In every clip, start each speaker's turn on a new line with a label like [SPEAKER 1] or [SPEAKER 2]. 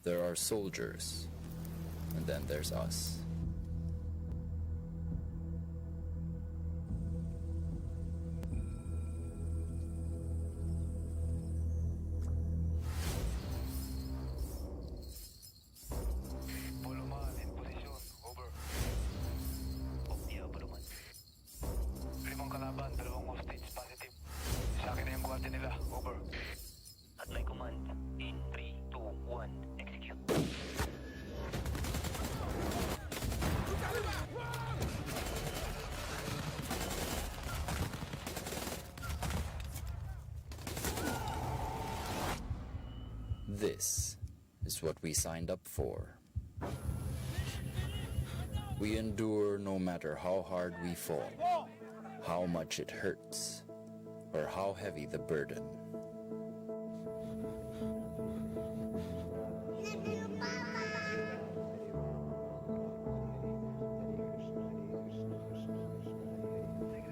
[SPEAKER 1] There are soldiers, and then there's us.
[SPEAKER 2] Buluman in position. Over.
[SPEAKER 3] Optia, Buluman.
[SPEAKER 2] 5 kalaban, 2 hostage positive. Sa akin na yung buhati nila. Over.
[SPEAKER 3] At may command. In 3, 2, 1, execute.
[SPEAKER 1] This is what we signed up for. We endure no matter how hard we fall, how much it hurts, or how heavy the burden.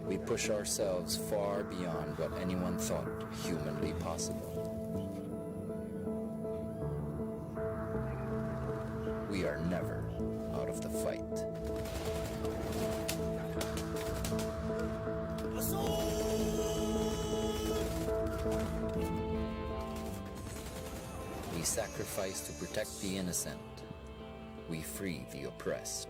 [SPEAKER 1] We push ourselves far beyond what anyone thought humanly possible. We are never out of the fight. We sacrifice to protect the innocent. We free the oppressed.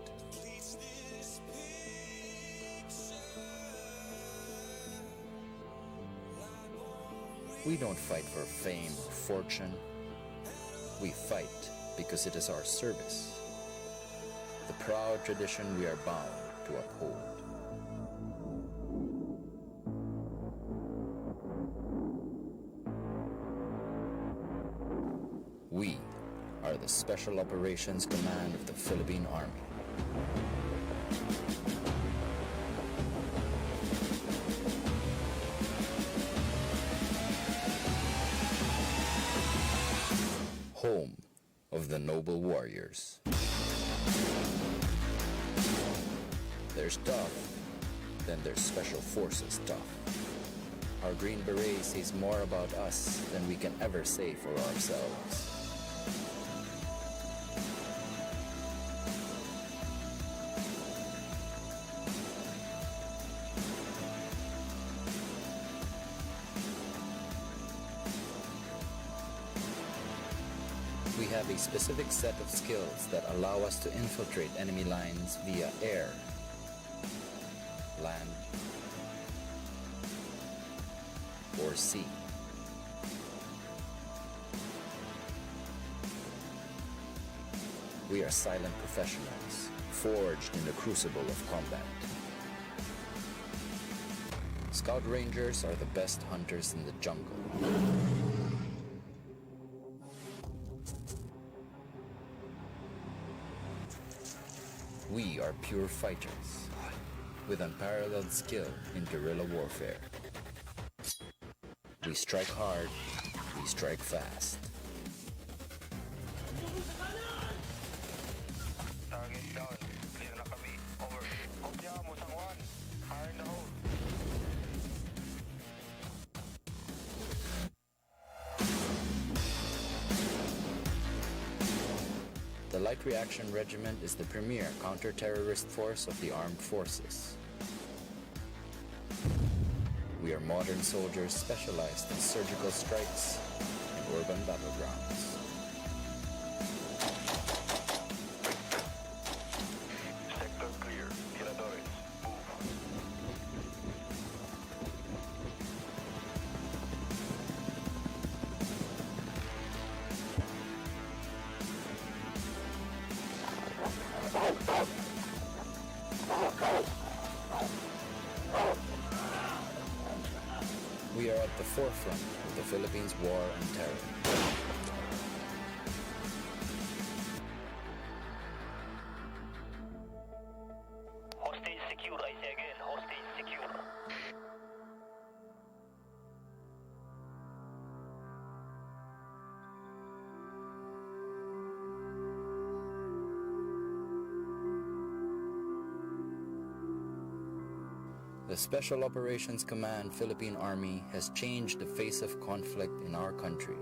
[SPEAKER 1] We don't fight for fame or fortune. We fight because it is our service, the proud tradition we are bound to uphold. We are the Special Operations Command of the Philippine Army. Home of the noble warriors. There's tough, then there's Special Forces tough. Our Green Beret says more about us than we can ever say for ourselves. We have a specific set of skills that allow us to infiltrate enemy lines via air, land, or sea. We are silent professionals, forged in the crucible of combat. Scout Rangers are the best hunters in the jungle. We are pure fighters, with unparalleled skill in guerrilla warfare. We strike hard, we strike fast.
[SPEAKER 2] Target down. Clear na kami. Over. Kopya mo sang 1. Fire in the hole.
[SPEAKER 1] The Light Reaction Regiment is the premier counter-terrorist force of the armed forces. We are modern soldiers specialized in surgical strikes and urban battlegrounds.
[SPEAKER 2] Sector clear. Tiradores.
[SPEAKER 1] We are at the forefront of the Philippines' war on terror.
[SPEAKER 3] Hostage secure, I say again. Hostage secure.
[SPEAKER 1] The Special Operations Command Philippine Army has changed the face of conflict in our country.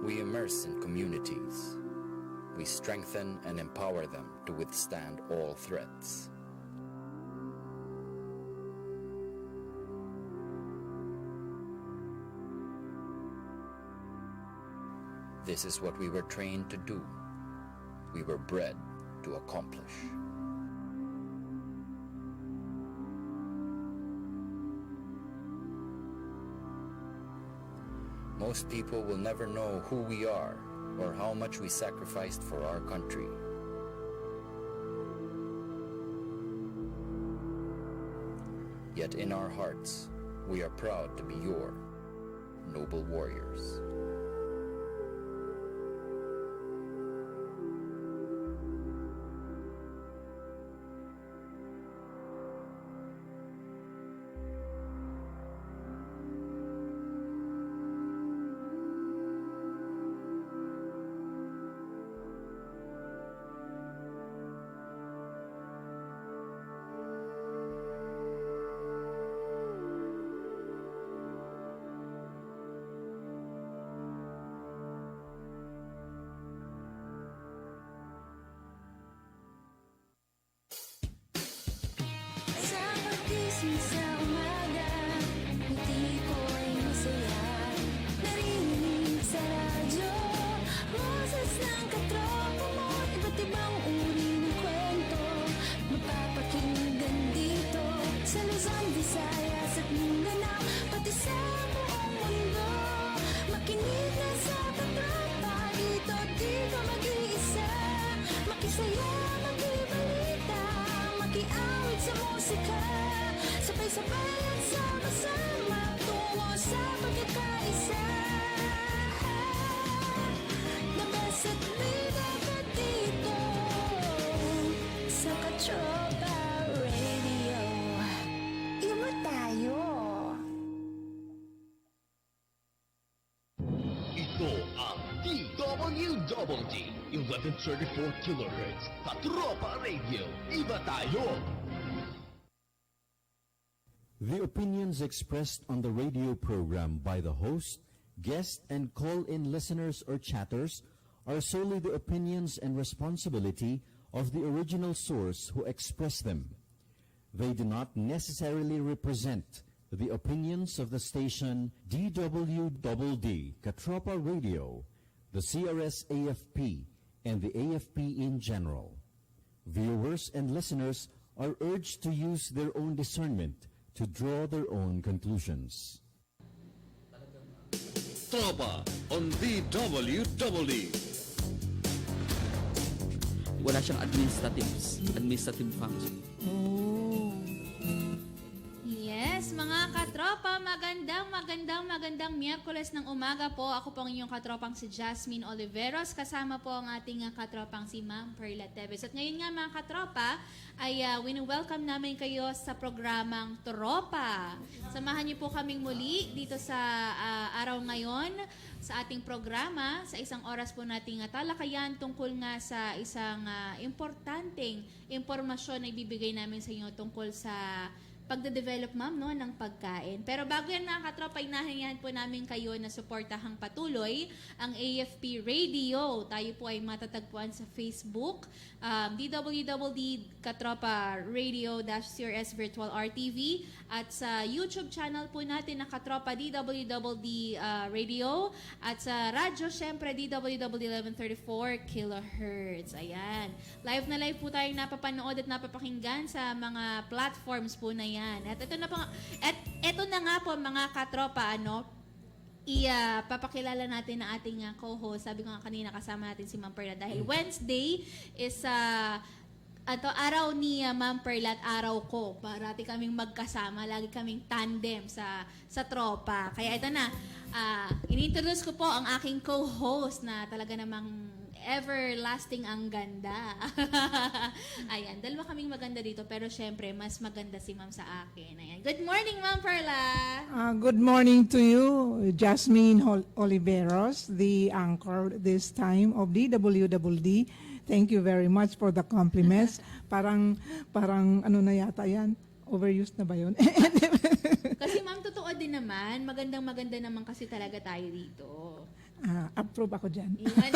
[SPEAKER 1] We immerse in communities. We strengthen and empower them to withstand all threats. This is what we were trained to do. We were bred to accomplish. Most people will never know who we are or how much we sacrificed for our country. Yet in our hearts, we are proud to be your noble warriors.
[SPEAKER 4] Sa umaga, ngiti ko'y masaya. Narinig sa radyo, boses ng katropa mo. Iba't ibang uri ng kwento, mapapakinggan dito. Sa Luzon, Visayas at Mindanao, pati sa buong mundo. Makinig na sa katropa, dito di ka mag-iisa. Makisaya, makibalita, makiawit sa musika. Sabay-sabay at sama-sama tungo sa pagkakaisa. The best at bida ka dito sa Katropa Radio. Imo tayo.
[SPEAKER 5] Ito ang DWWD 1134 kHz Katropa Radio. Iba tayo!
[SPEAKER 6] The opinions expressed on the radio program by the host, guest, and call-in listeners or chatters are solely the opinions and responsibility of the original source who expressed them. They do not necessarily represent the opinions of the station DWWD Katropa Radio, the CRS-AFP, and the AFP in general. Viewers and listeners are urged to use their own discernment to draw their own conclusions.
[SPEAKER 5] TROPA on DWWD.
[SPEAKER 7] Wala siyang administrative function.
[SPEAKER 8] Yes, mga katropa, magandang Miyerkules ng umaga po. Ako po ang inyong katropang si Jasmine Oliveros. Kasama po ang ating katropang si Ma'am Perla Tevez. At ngayon nga mga katropa, ay wini-welcome namin kayo sa programang TROPA. Samahan niyo po kaming muli dito sa araw ngayon sa ating programa. Sa isang oras po nating talakayan tungkol nga sa isang importanteng impormasyon na ibibigay namin sa inyo tungkol sa pagde-develop, ma'am, no, ng pagkain. Pero bago yan mga katropa, inahanyahan po namin kayo na suportahang patuloy ang AFP Radio. Tayo po ay matatagpuan sa Facebook, DWWD Katropa Radio-CRS Virtual RTV, at sa YouTube channel po natin na Katropa DWWD Radio, at sa radyo, syempre, DWWD 1134 kHz. Ayan. Live na live po tayong napapanood at napapakinggan sa mga platforms po na yan. At ito na nga po mga katropa, papakilala natin ang ating co-host. Sabi ko nga kanina kasama natin si Ma'am Perla dahil Wednesday is araw ni Ma'am Perla at araw ko. Parati kaming magkasama, lagi kaming tandem sa tropa. Kaya ito na, ini-introduce ko po ang aking co-host na talaga namang everlasting ang ganda. Ayan, dalawa kaming maganda dito pero syempre mas maganda si Ma'am sa akin. Ayan. Good morning, Ma'am Perla.
[SPEAKER 9] Good morning to you, Jasmine Oliveros, the anchor this time of DWWD. Thank you very much for the compliments. parang ano na yata yan? Overused na ba yun?
[SPEAKER 8] Kasi ma'am, totoo din naman. Magandang-maganda naman kasi talaga tayo dito.
[SPEAKER 9] approve ako dyan.
[SPEAKER 8] Yan.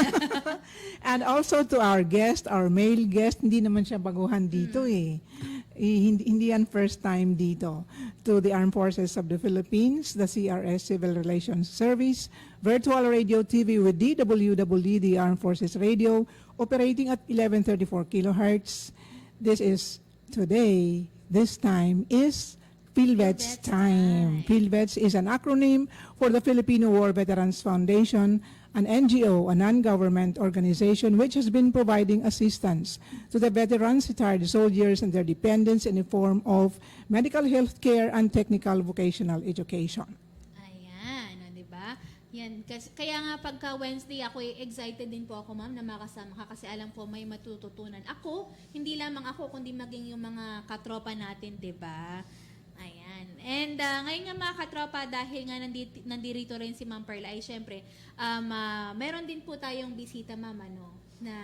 [SPEAKER 9] And also to our guest, our male guest, hindi naman siya baguhan dito eh. Hindi yan first time dito. To the Armed Forces of the Philippines, the CRS Civil Relations Service, virtual radio TV with DWWD, the Armed Forces Radio, operating at 1134 kilohertz. This is today, this time is PhilVets time. PhilVets is an acronym for the Filipino War Veterans Foundation, an NGO, a non-government organization which has been providing assistance to the veterans, retired soldiers, and their dependents in the form of medical health care and technical vocational education.
[SPEAKER 8] Ayan, di ba? Yan, kaya nga pagka Wednesday, ako excited din po ako, ma'am, na makasama ka kasi alam ko may matututunan. Ako, hindi lamang ako, kundi maging yung mga katropa natin, di ba? Ayan. And ngayon nga mga katropa, dahil nga nandito rin si Ma'am Perla, ay syempre, meron din po tayong bisita, ma'am, na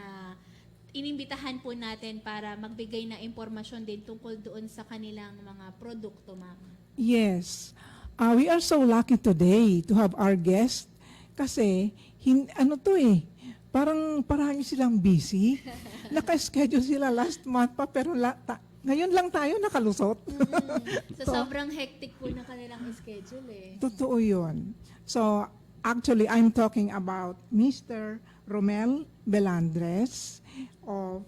[SPEAKER 8] inimbitahan po natin para magbigay na impormasyon din tungkol doon sa kanilang mga produkto, ma'am.
[SPEAKER 9] Yes. We are so lucky today to have our guest kasi, parang silang busy. Naka-schedule sila last month pa pero ngayon lang tayo nakalusot.
[SPEAKER 8] So, sobrang hectic po na kanilang schedule eh.
[SPEAKER 9] Totoo yun. So, actually, I'm talking about Mr. Romel Belandres of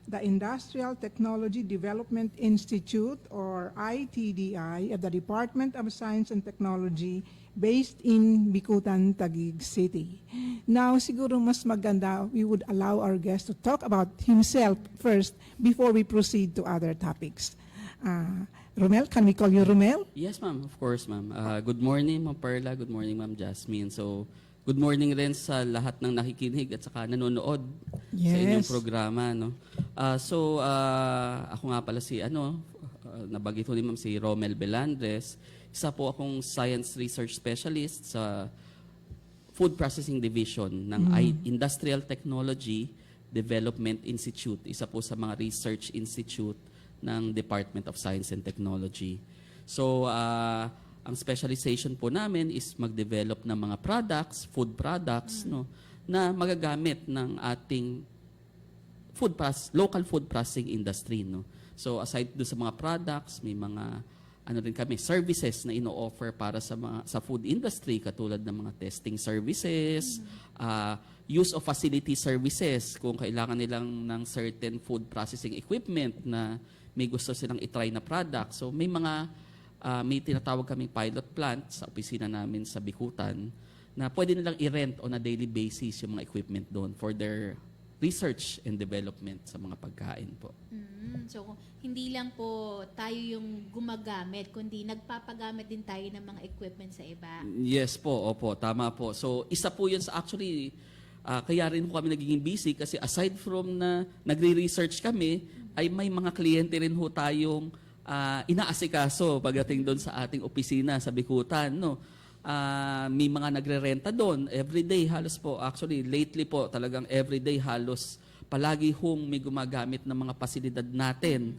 [SPEAKER 9] the Industrial Technology Development Institute or ITDI of the Department of Science and Technology based in Bicutan, Taguig City. Now, siguro mas maganda, we would allow our guest to talk about himself first before we proceed to other topics. Romel, can we call you Romel?
[SPEAKER 7] Yes, ma'am. Of course, ma'am. Good morning, Ma'am Perla. Good morning, Ma'am Jasmine. So, good morning rin sa lahat ng nakikinig at saka nanonood sa inyong programa. No? Ako nga pala nabagit ko ni Ma'am si Romel Belandres. Isa po akong Science Research Specialist sa Food Processing Division ng Industrial Technology Development Institute. Isa po sa mga research institute ng Department of Science and Technology. So, ang specialization po namin is mag-develop ng mga products, food products, na magagamit ng ating local food processing industry. No? So, aside do sa mga products, may mga rin kami, services na ino-offer para sa food industry, katulad ng mga testing services, use of facility services, kung kailangan nilang ng certain food processing equipment na may gusto silang itry na product. So may may tinatawag kaming pilot plant sa opisina namin sa Bicutan na pwede nilang i-rent on a daily basis yung mga equipment doon for their research and development sa mga pagkain po.
[SPEAKER 8] So, hindi lang po tayo yung gumagamit, kundi nagpapagamit din tayo ng mga equipment sa iba.
[SPEAKER 7] Yes po, opo, tama po. So, isa po yun sa actually, kaya rin po kami nagiging busy kasi aside from na nagre-research kami, ay may mga kliyente rin ho tayong inaasikaso pagdating doon sa ating opisina sa Bicutan. No? May mga nagre-renta doon everyday halos po. Actually, lately po talagang everyday halos palagi hong may gumagamit ng mga pasilidad natin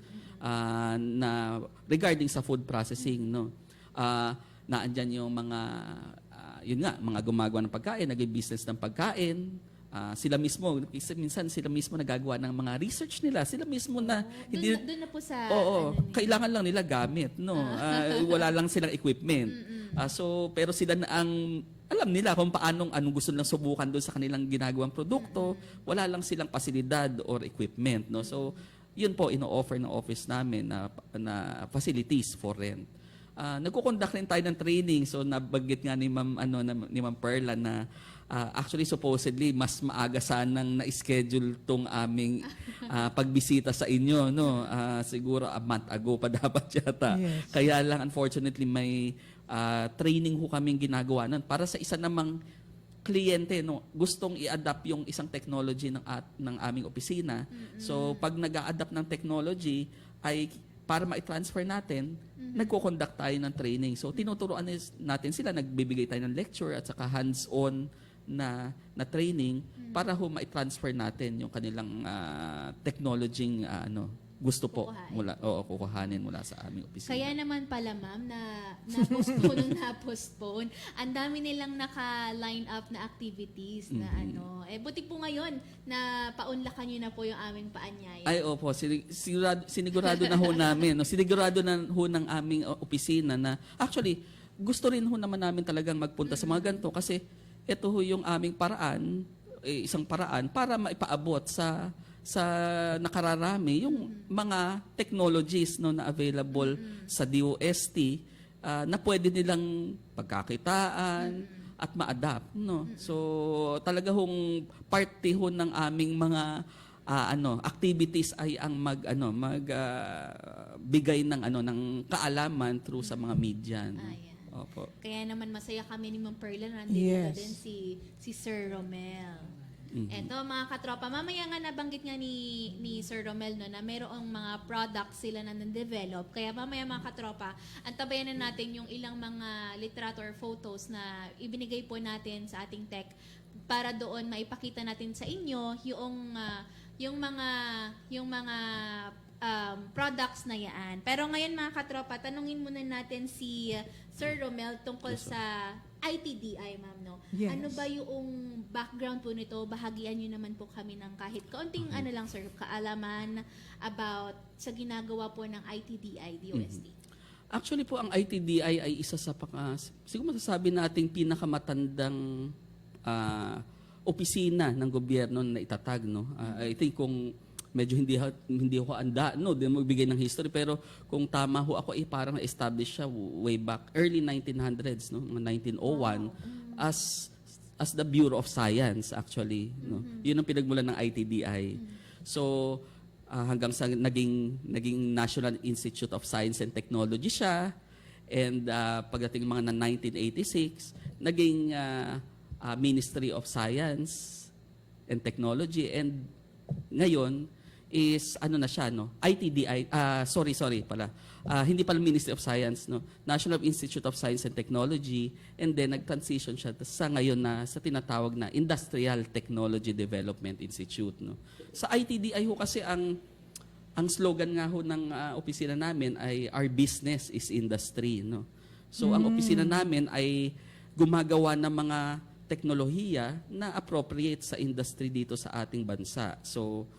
[SPEAKER 7] na regarding sa food processing. No? Naandyan yung mga, mga gumagawa ng pagkain, nag-business ng pagkain. Sila mismo, minsan sila mismo nagagawa ng mga research nila. Sila mismo na
[SPEAKER 8] doon na po sa
[SPEAKER 7] kailangan lang nila gamit, no. Wala lang silang equipment. Pero sila na ang alam nila kung anong gusto nilang subukan doon sa kanilang ginagawang produkto. Wala lang silang pasilidad or equipment, no. So, yun po ino-offer ng office namin na facilities for rent. Nagko-conduct rin tayo ng training. So, nabanggit nga ni Ma'am Perla na actually, supposedly, mas maaga sanang na-schedule tong aming pagbisita sa inyo. No? Siguro a month ago pa dapat yata.
[SPEAKER 9] Yes.
[SPEAKER 7] Kaya lang, unfortunately, may training ho kaming ginagawa nun. Para sa isa namang kliyente, no, gustong i-adapt yung isang technology ng aming opisina. So, pag nag-a-adapt ng technology, ay para ma-transfer natin, nagko-conduct tayo ng training. So, tinuturuan natin sila, nagbibigay tayo ng lecture at saka hands-on na training para ho ma-transfer natin yung kanilang technology gusto po
[SPEAKER 8] Kukuhain.
[SPEAKER 7] kukuhanin mula sa aming opisina.
[SPEAKER 8] Kaya naman pala, ma'am, na na-postpone. Ang dami nilang naka-line up na activities na buti po ngayon na paunlakan nyo na po yung aming paanyaya.
[SPEAKER 7] Ay, opo. Sinigurado na ho namin. No? Sinigurado na ho ng aming opisina na actually, gusto rin ho naman namin talagang magpunta sa mga ganito kasi ito ho yung aming paraan, isang paraan para maipaabot sa nakararami yung mga technologies no na available sa DOST na pwede nilang pagkakitaan at ma-adapt no. So talaga hong party ho ng aming mga activities ay ang bigay ng ng kaalaman through sa mga media no. Opo.
[SPEAKER 8] Kaya naman masaya kami ni Ma'am Perla, nandito na din si Sir Romel. Eto mga katropa, mamaya nga nabanggit nga ni Sir Romel no, na mayroong mga products sila na develop. Kaya mamaya mga katropa, antabayan na natin yung ilang mga literature photos na ibinigay po natin sa ating tech para doon maipakita natin sa inyo yung mga products na yan. Pero ngayon mga katropa, tanungin muna natin si Sir Romel tungkol sa ITDI, ma'am, no?
[SPEAKER 9] Yes.
[SPEAKER 8] Ano ba yung background po nito? Bahagian nyo naman po kami ng kahit kaunting lang, sir, kaalaman about sa ginagawa po ng ITDI, DOST.
[SPEAKER 7] Actually po, ang ITDI ay isa sa siguro masasabi nating pinakamatandang opisina ng gobyerno na itatag. No? I think kung medyo hindi ako anda, no, din magbigay ng history, pero kung tama ho ako, parang na-establish siya way back early 1900s, no, 1901, as the Bureau of Science actually, no. Yun ang pinagmulan ng ITDI. So hanggang sa naging National Institute of Science and Technology siya, and pagdating mga 1986, naging Ministry of Science and Technology, and ngayon is na siya, no, ITDI, sorry pala, hindi pala Ministry of Science, no, National Institute of Science and Technology, and then nag-transition siya sa ngayon na sa tinatawag na Industrial Technology Development Institute, no. Sa ITDI ho kasi ang slogan nga ho ng opisina namin ay our business is industry, no. So ang opisina namin ay gumagawa ng mga teknolohiya na appropriate sa industry dito sa ating bansa. So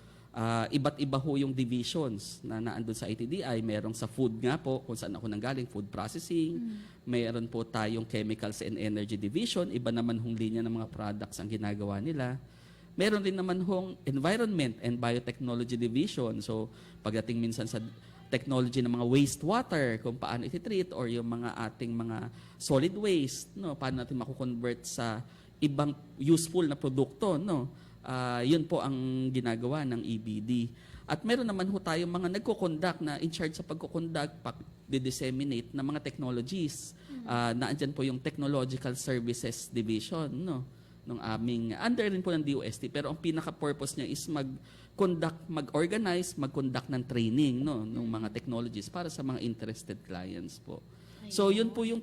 [SPEAKER 7] iba't iba ho yung divisions na naandun sa ITDI. Merong sa food nga po, kung saan ako nanggaling, food processing. Meron po tayong chemicals and energy division. Iba naman hong linya ng mga products ang ginagawa nila. Meron din naman hong environment and biotechnology division. So pagdating minsan sa technology ng mga wastewater, kung paano iti-treat, or yung mga ating mga solid waste, no, paano natin makukonvert sa ibang useful na produkto, no. Yun po ang ginagawa ng EBD. At meron naman ho tayong mga nagko-conduct na in charge sa pagko-conduct, pag-disseminate ng mga technologies. Naandyan po yung Technological Services Division, no, ng aming, under rin po ng DOST, pero ang pinaka-purpose niya is mag-organize, mag-conduct ng training, no, ng mga technologies para sa mga interested clients po. So yun po yung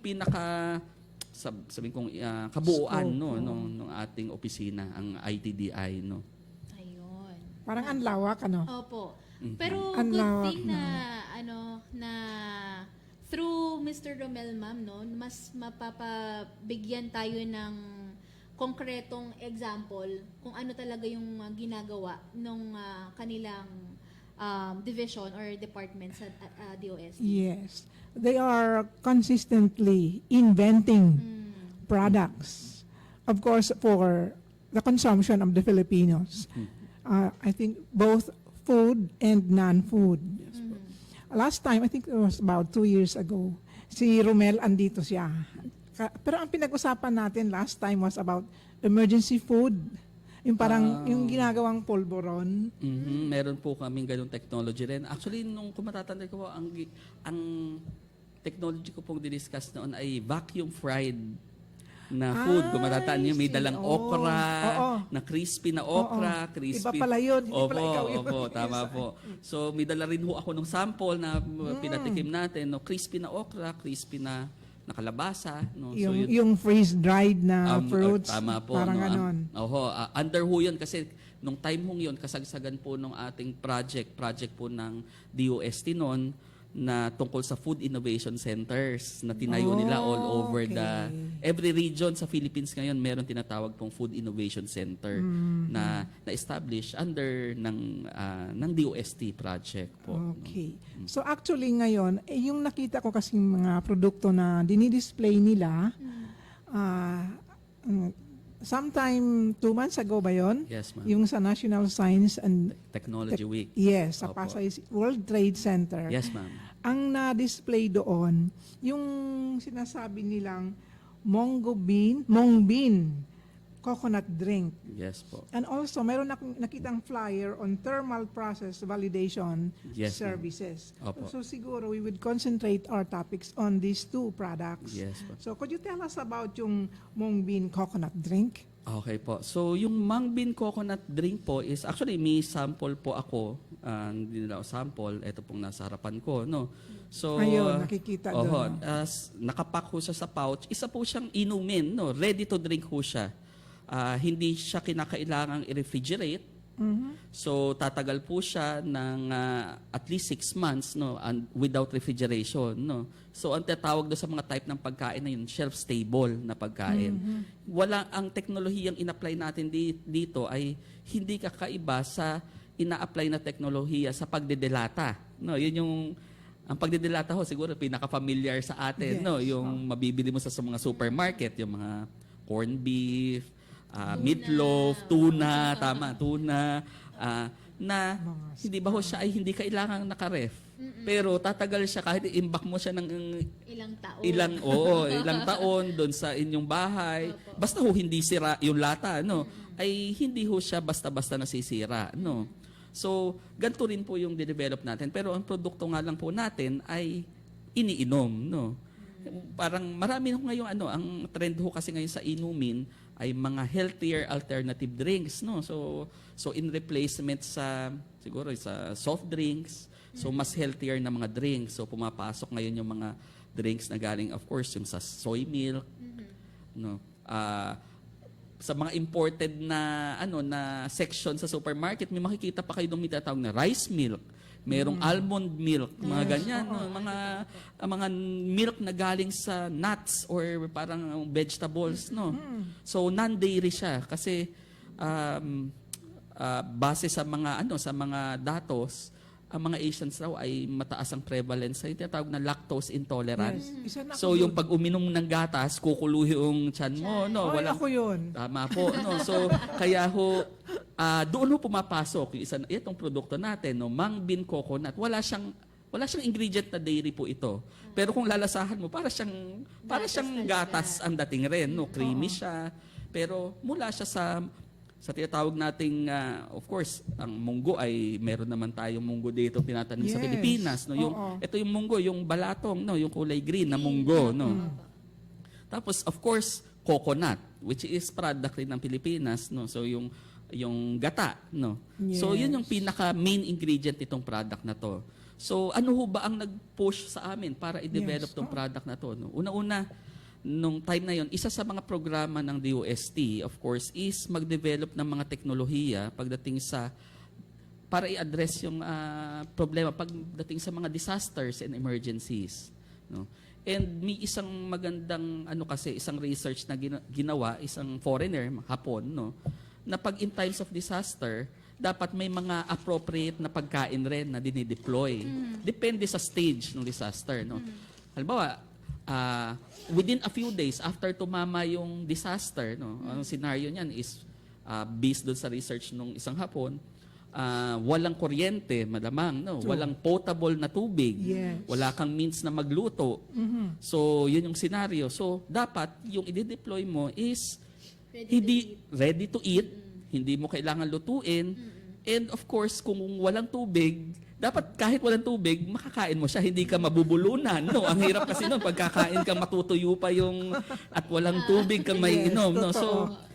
[SPEAKER 7] sabihin kong kabuuan nung ating opisina, ang ITDI, no.
[SPEAKER 8] Ayun.
[SPEAKER 9] Parang ang lawak, ano?
[SPEAKER 8] Opo. Pero
[SPEAKER 9] Ang
[SPEAKER 8] good
[SPEAKER 9] lawak
[SPEAKER 8] thing na through Mr. Romel, ma'am, no, mas mapapabigyan tayo ng konkretong example kung ano talaga yung ginagawa ng kanilang division or department sa DOST.
[SPEAKER 9] Yes. They are consistently inventing products, of course, for the consumption of the Filipinos. I think both food and non-food. Last time, I think it was about 2 years ago, si Romel andito siya. Pero ang pinag-usapan natin last time was about emergency food. Yung parang yung ginagawang polvoron.
[SPEAKER 7] Meron po kaming ganung technology rin. Actually, nung kumatatanda ko po, ang technology ko pong diniscuss noon ay vacuum fried na food. Kung matatandaan niyo, may dalang okra, na crispy na okra, crispy.
[SPEAKER 9] Iba pala yun. Hindi pala ikaw yun.
[SPEAKER 7] Opo, tama po. So, may dala rin ho ako ng sample na pinatikim natin. No, crispy na okra, crispy na nakalabasa, no. So
[SPEAKER 9] Yung, yung freeze-dried na fruits,
[SPEAKER 7] tama po,
[SPEAKER 9] parang
[SPEAKER 7] no,
[SPEAKER 9] ganon.
[SPEAKER 7] under ho yun kasi nung time hong yun, kasagsagan po nung ating project po ng DOST noon na tungkol sa food innovation centers na tinayo nila all over every region sa Philippines ngayon meron tinatawag pong food innovation center na establish under ng DOST project po.
[SPEAKER 9] Okay. So actually ngayon, yung nakita ko kasing mga produkto na dinidisplay nila, sometime 2 months ago ba yun?
[SPEAKER 7] Yes, ma'am.
[SPEAKER 9] Yung sa National Science and
[SPEAKER 7] Technology Week.
[SPEAKER 9] Yes, sa
[SPEAKER 7] Opo.
[SPEAKER 9] Pasay World Trade Center.
[SPEAKER 7] Yes, ma'am.
[SPEAKER 9] Ang na-display doon, yung sinasabi nilang mung bean coconut drink.
[SPEAKER 7] Yes po.
[SPEAKER 9] And also, meron akong nakitang flyer on thermal process validation
[SPEAKER 7] Yes, ma'am.
[SPEAKER 9] services.
[SPEAKER 7] Opo.
[SPEAKER 9] So siguro we would concentrate our topics on these 2 products.
[SPEAKER 7] Yes po.
[SPEAKER 9] So could you tell us about yung mung bean coconut drink?
[SPEAKER 7] Okay po. So, yung mung bean coconut drink po is, actually, may sample po ako. Hindi nila ako sample. Ito pong nasa harapan ko, no? So,
[SPEAKER 9] Ayun, nakikita doon.
[SPEAKER 7] Nakapack ho siya sa pouch. Isa po siyang inumin, no? Ready to drink ho siya. Hindi siya kinakailangang i-refrigerate. So, tatagal po siya ng at least 6 months, no? And without refrigeration, no? So, ang tatawag doon sa mga type ng pagkain na yun, shelf-stable na pagkain. Ang teknolohiyang in-apply natin dito ay hindi kakaiba sa ina-apply na teknolohiya sa pagdedelata. No, yun yung ang pagdedelata ho siguro pinaka-familiar sa atin, no, yung mabibili mo sa mga supermarket, yung mga corned beef, meatloaf, tuna, na hindi ba ho siya ay hindi kailangang naka-ref. Pero tatagal siya kahit i-imbak mo siya ng ilang taon doon sa inyong bahay. Basta ho hindi sira yung lata, no? Ay hindi ho siya basta-basta nasisira, no? So, ganito rin po yung de-develop natin. Pero ang produkto nga lang po natin ay iniinom, no? Parang marami ho ngayon ang trend ho kasi ngayon sa inumin ay mga healthier alternative drinks, no? So in replacement siguro sa soft drinks, so mas healthier na mga drinks. So pumapasok ngayon yung mga drinks na galing, of course, yung sa soy milk, no? Sa mga imported na na section sa supermarket, may makikita pa kayo may tatawag na rice milk. Merong almond milk, mga ganyan, no? mga milk na galing sa nuts or parang vegetables, no. So non-dairy siya kasi base sa mga datos, ang mga Asians raw ay mataas ang prevalence sa tinatawag na lactose intolerant.
[SPEAKER 9] Yes.
[SPEAKER 7] So yung pag uminom ng gatas, kukuluhi yung tiyan mo, no.
[SPEAKER 9] Ako yun.
[SPEAKER 7] Tama po, no. So kaya ho doon ho pumapasok yung itong produkto natin, no, mung bean coconut. Wala siyang ingredient na dairy po ito. Pero kung lalasahan mo, para siyang gatas ang dating rin, no. Creamy siya. Pero mula siya sa tinatawag nating, of course, ang munggo ay meron naman tayong munggo dito tinatanim sa Pilipinas, no. Ito yung munggo, yung balatong, no, yung kulay green na munggo, no. Tapos of course, coconut, which is product rin ng Pilipinas, no. So yung gata, no. So yun yung pinaka main ingredient itong product na to. So ano ho ba ang nag-push sa amin para i-develop tong product na to, no? Una-una, nung time na yon, isa sa mga programa ng DOST, of course, is mag-develop ng mga teknolohiya pagdating para i-address yung problema pagdating sa mga disasters and emergencies, no? And may isang magandang isang research na ginawa, isang foreigner, Hapon, no, na pag in times of disaster, dapat may mga appropriate na pagkain rin na dinideploy. Depende sa stage ng disaster, no. Halimbawa, within a few days after tumama yung disaster, no, ang scenario niyan is based doon sa research ng isang Hapon, walang kuryente, malamang, no, walang potable na tubig, wala kang means na magluto. So, yun yung scenario. So, dapat yung i-deploy mo is ready to eat, hindi mo kailangan lutuin, and of course, kung walang tubig, dapat kahit walang tubig, makakain mo siya, hindi ka mabubulunan, no? Ang hirap kasi noon, pagkakain ka, matutuyo pa at walang tubig ka may inom, no?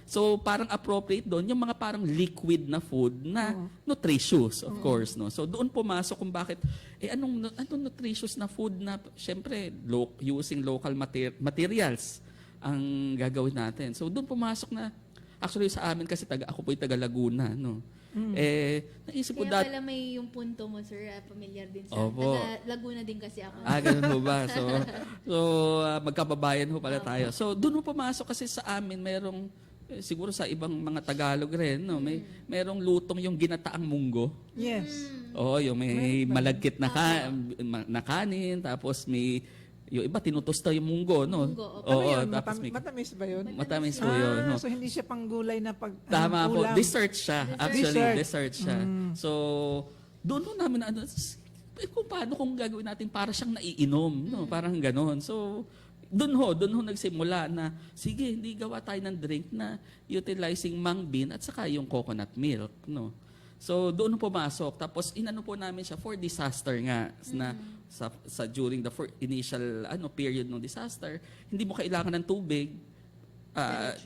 [SPEAKER 7] So parang appropriate doon yung mga parang liquid na food na nutritious, of course, no. So doon pumasok kung bakit anong nutritious na food na syempre using local materials ang gagawin natin. So doon pumasok na actually sa amin kasi ako po taga Laguna, no. Naisip ko
[SPEAKER 8] Kaya pala may yung punto mo, sir, familiar din sa Laguna din kasi ako.
[SPEAKER 7] Ganun ho ba? So magkababayan ho pala tayo. So doon ho pumasok kasi sa amin merong siguro sa ibang mga Tagalog rin, no, merong lutong yung ginataang munggo.
[SPEAKER 9] Yes.
[SPEAKER 7] Oo, yung may malagkit na kanin, tapos may yung iba tinutosta yung munggo, no?
[SPEAKER 8] Munggo,
[SPEAKER 9] Ano
[SPEAKER 7] Oo,
[SPEAKER 9] yun?
[SPEAKER 7] tapos may
[SPEAKER 9] Matamis ba yun?
[SPEAKER 7] matamis po yun, no?
[SPEAKER 9] So hindi siya panggulay na
[SPEAKER 7] Tama po,
[SPEAKER 9] ulam.
[SPEAKER 7] dessert siya. Actually, dessert siya. So, doon ho namin kung paano kung gagawin natin para siyang naiinom, no? Parang ganoon. So, doon ho nagsimula na, sige, hindi gawa tayo ng drink na utilizing mung bean at saka yung coconut milk, no? So, doon ho pumasok. Tapos, inano po namin siya for disaster nga, na during the initial period ng disaster, hindi mo kailangan ng tubig,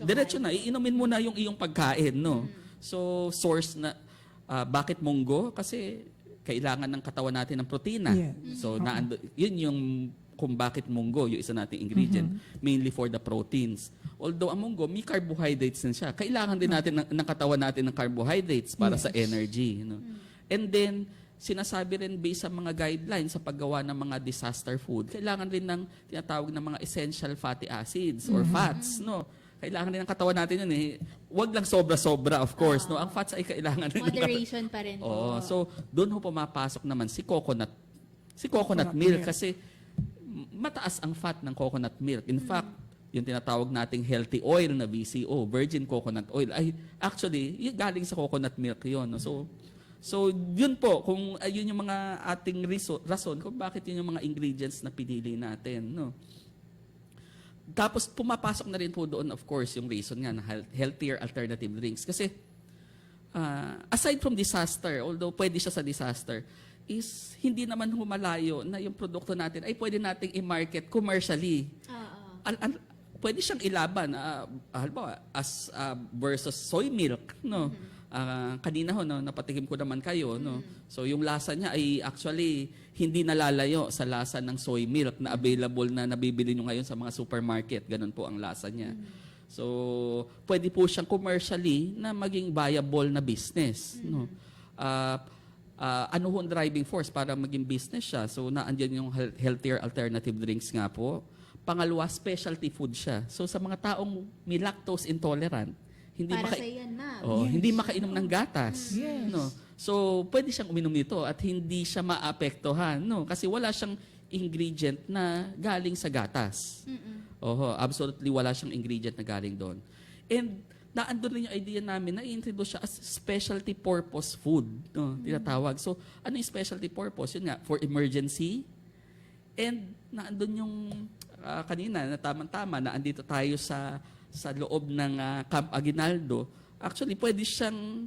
[SPEAKER 7] diretso na, iinumin mo na yung iyong pagkain, no? So, source na, bakit munggo? Kasi, kailangan ng katawan natin ng protina.
[SPEAKER 9] Yeah.
[SPEAKER 7] So, yun yung kung bakit munggo, yung isa nating ingredient, mainly for the proteins. Although ang munggo, may carbohydrates din siya. Kailangan din natin ng katawan natin ng carbohydrates para sa energy. No? And then, sinasabi rin based sa mga guidelines sa paggawa ng mga disaster food, kailangan rin ng tinatawag na mga essential fatty acids or fats. No? Kailangan din ng katawan natin yun eh. Huwag lang sobra-sobra, of course. No? Ang fats ay kailangan din.
[SPEAKER 8] Moderation pa rin po.
[SPEAKER 7] So, doon ho pumapasok naman si coconut milk kasi mataas ang fat ng coconut milk. In fact, yung tinatawag nating healthy oil na VCO, virgin coconut oil, ay actually, galing sa coconut milk yun. No? So, yun po, kung yun yung mga ating rason kung bakit yun yung mga ingredients na pinili natin. No? Tapos, pumapasok na rin po doon, of course, yung reason nga na healthier alternative drinks. Kasi, aside from disaster, although pwede siya sa disaster, is hindi naman humalayo na yung produkto natin ay pwede nating i-market commercially. Pwede siyang ilaban, halimbawa, as versus soy milk, no? Kanina ho, no, napatikim ko naman kayo, no? So yung lasa niya ay actually hindi nalalayo sa lasa ng soy milk na available na nabibili nyo ngayon sa mga supermarket. Ganun po ang lasa niya. So pwede po siyang commercially na maging viable na business, no? Ano ho ang driving force para maging business siya? So, naandyan yung healthier alternative drinks nga po. Pangalawa, specialty food siya. So, sa mga taong may lactose intolerant, hindi makainom ng gatas. No? So, pwede siyang uminom nito at hindi siya maapektuhan. No? Kasi wala siyang ingredient na galing sa gatas. Absolutely wala siyang ingredient na galing doon. And, naandun rin yung idea namin na i-introduce siya as specialty purpose food, no, tinatawag. So, ano yung specialty purpose? Yun nga, for emergency. And naandun yung kanina, na tamang-tama, na andito tayo sa loob ng Camp Aguinaldo. Actually, pwede siyang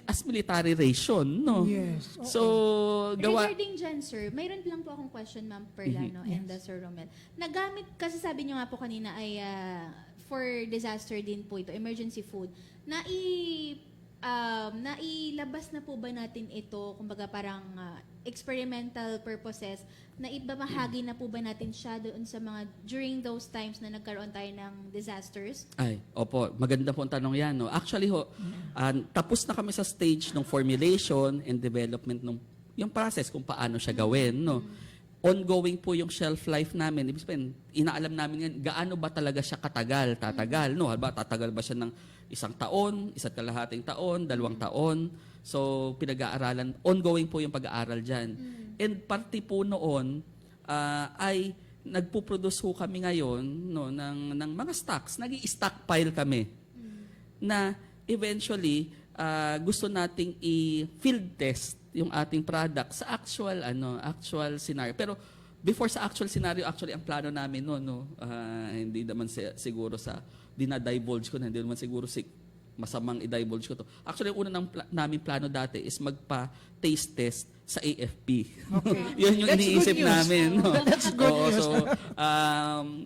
[SPEAKER 7] as military ration, no?
[SPEAKER 9] Yes.
[SPEAKER 7] So,
[SPEAKER 8] Regarding dyan, sir, mayroon lang po akong question, Ma'am Perlano and Sir Romel. Nagamit, kasi sabi niyo nga po kanina ay for disaster din po ito, emergency food. Nailabas na po ba natin ito, kumbaga parang experimental purposes, na ibabahagi na po ba natin siya doon sa mga, during those times na nagkaroon tayo ng disasters?
[SPEAKER 7] Ay, opo, maganda po ang tanong yan. No? Actually, tapos na kami sa stage ng formulation and development ng yung process kung paano siya gawin. No? Ongoing po yung shelf life namin. Ibig sabihin, inaalam namin yan, gaano ba talaga siya tatagal, no? Halimbawa, tatagal ba siya ng 1 taon, 1 kalahating taon, 2 taon? So, pinag-aaralan, ongoing po yung pag-aaral dyan. And parte po noon, ay nagpo-produce ho kami ngayon, no, ng mga stocks. Nag-i-stockpile kami. Na eventually, gusto nating i-field test yung ating product sa actual scenario. Pero before sa actual scenario, actually ang plano namin hindi naman siguro sa dinadivulge ko na, hindi naman siguro masamang i-divulge ko to. Actually, una namin plano dati is magpa-taste test sa AFP.
[SPEAKER 9] Okay.
[SPEAKER 7] Yun yung
[SPEAKER 9] That's
[SPEAKER 7] iniisip
[SPEAKER 9] good news.
[SPEAKER 7] namin. No?
[SPEAKER 9] That's good
[SPEAKER 7] Oo,
[SPEAKER 9] news.
[SPEAKER 7] so,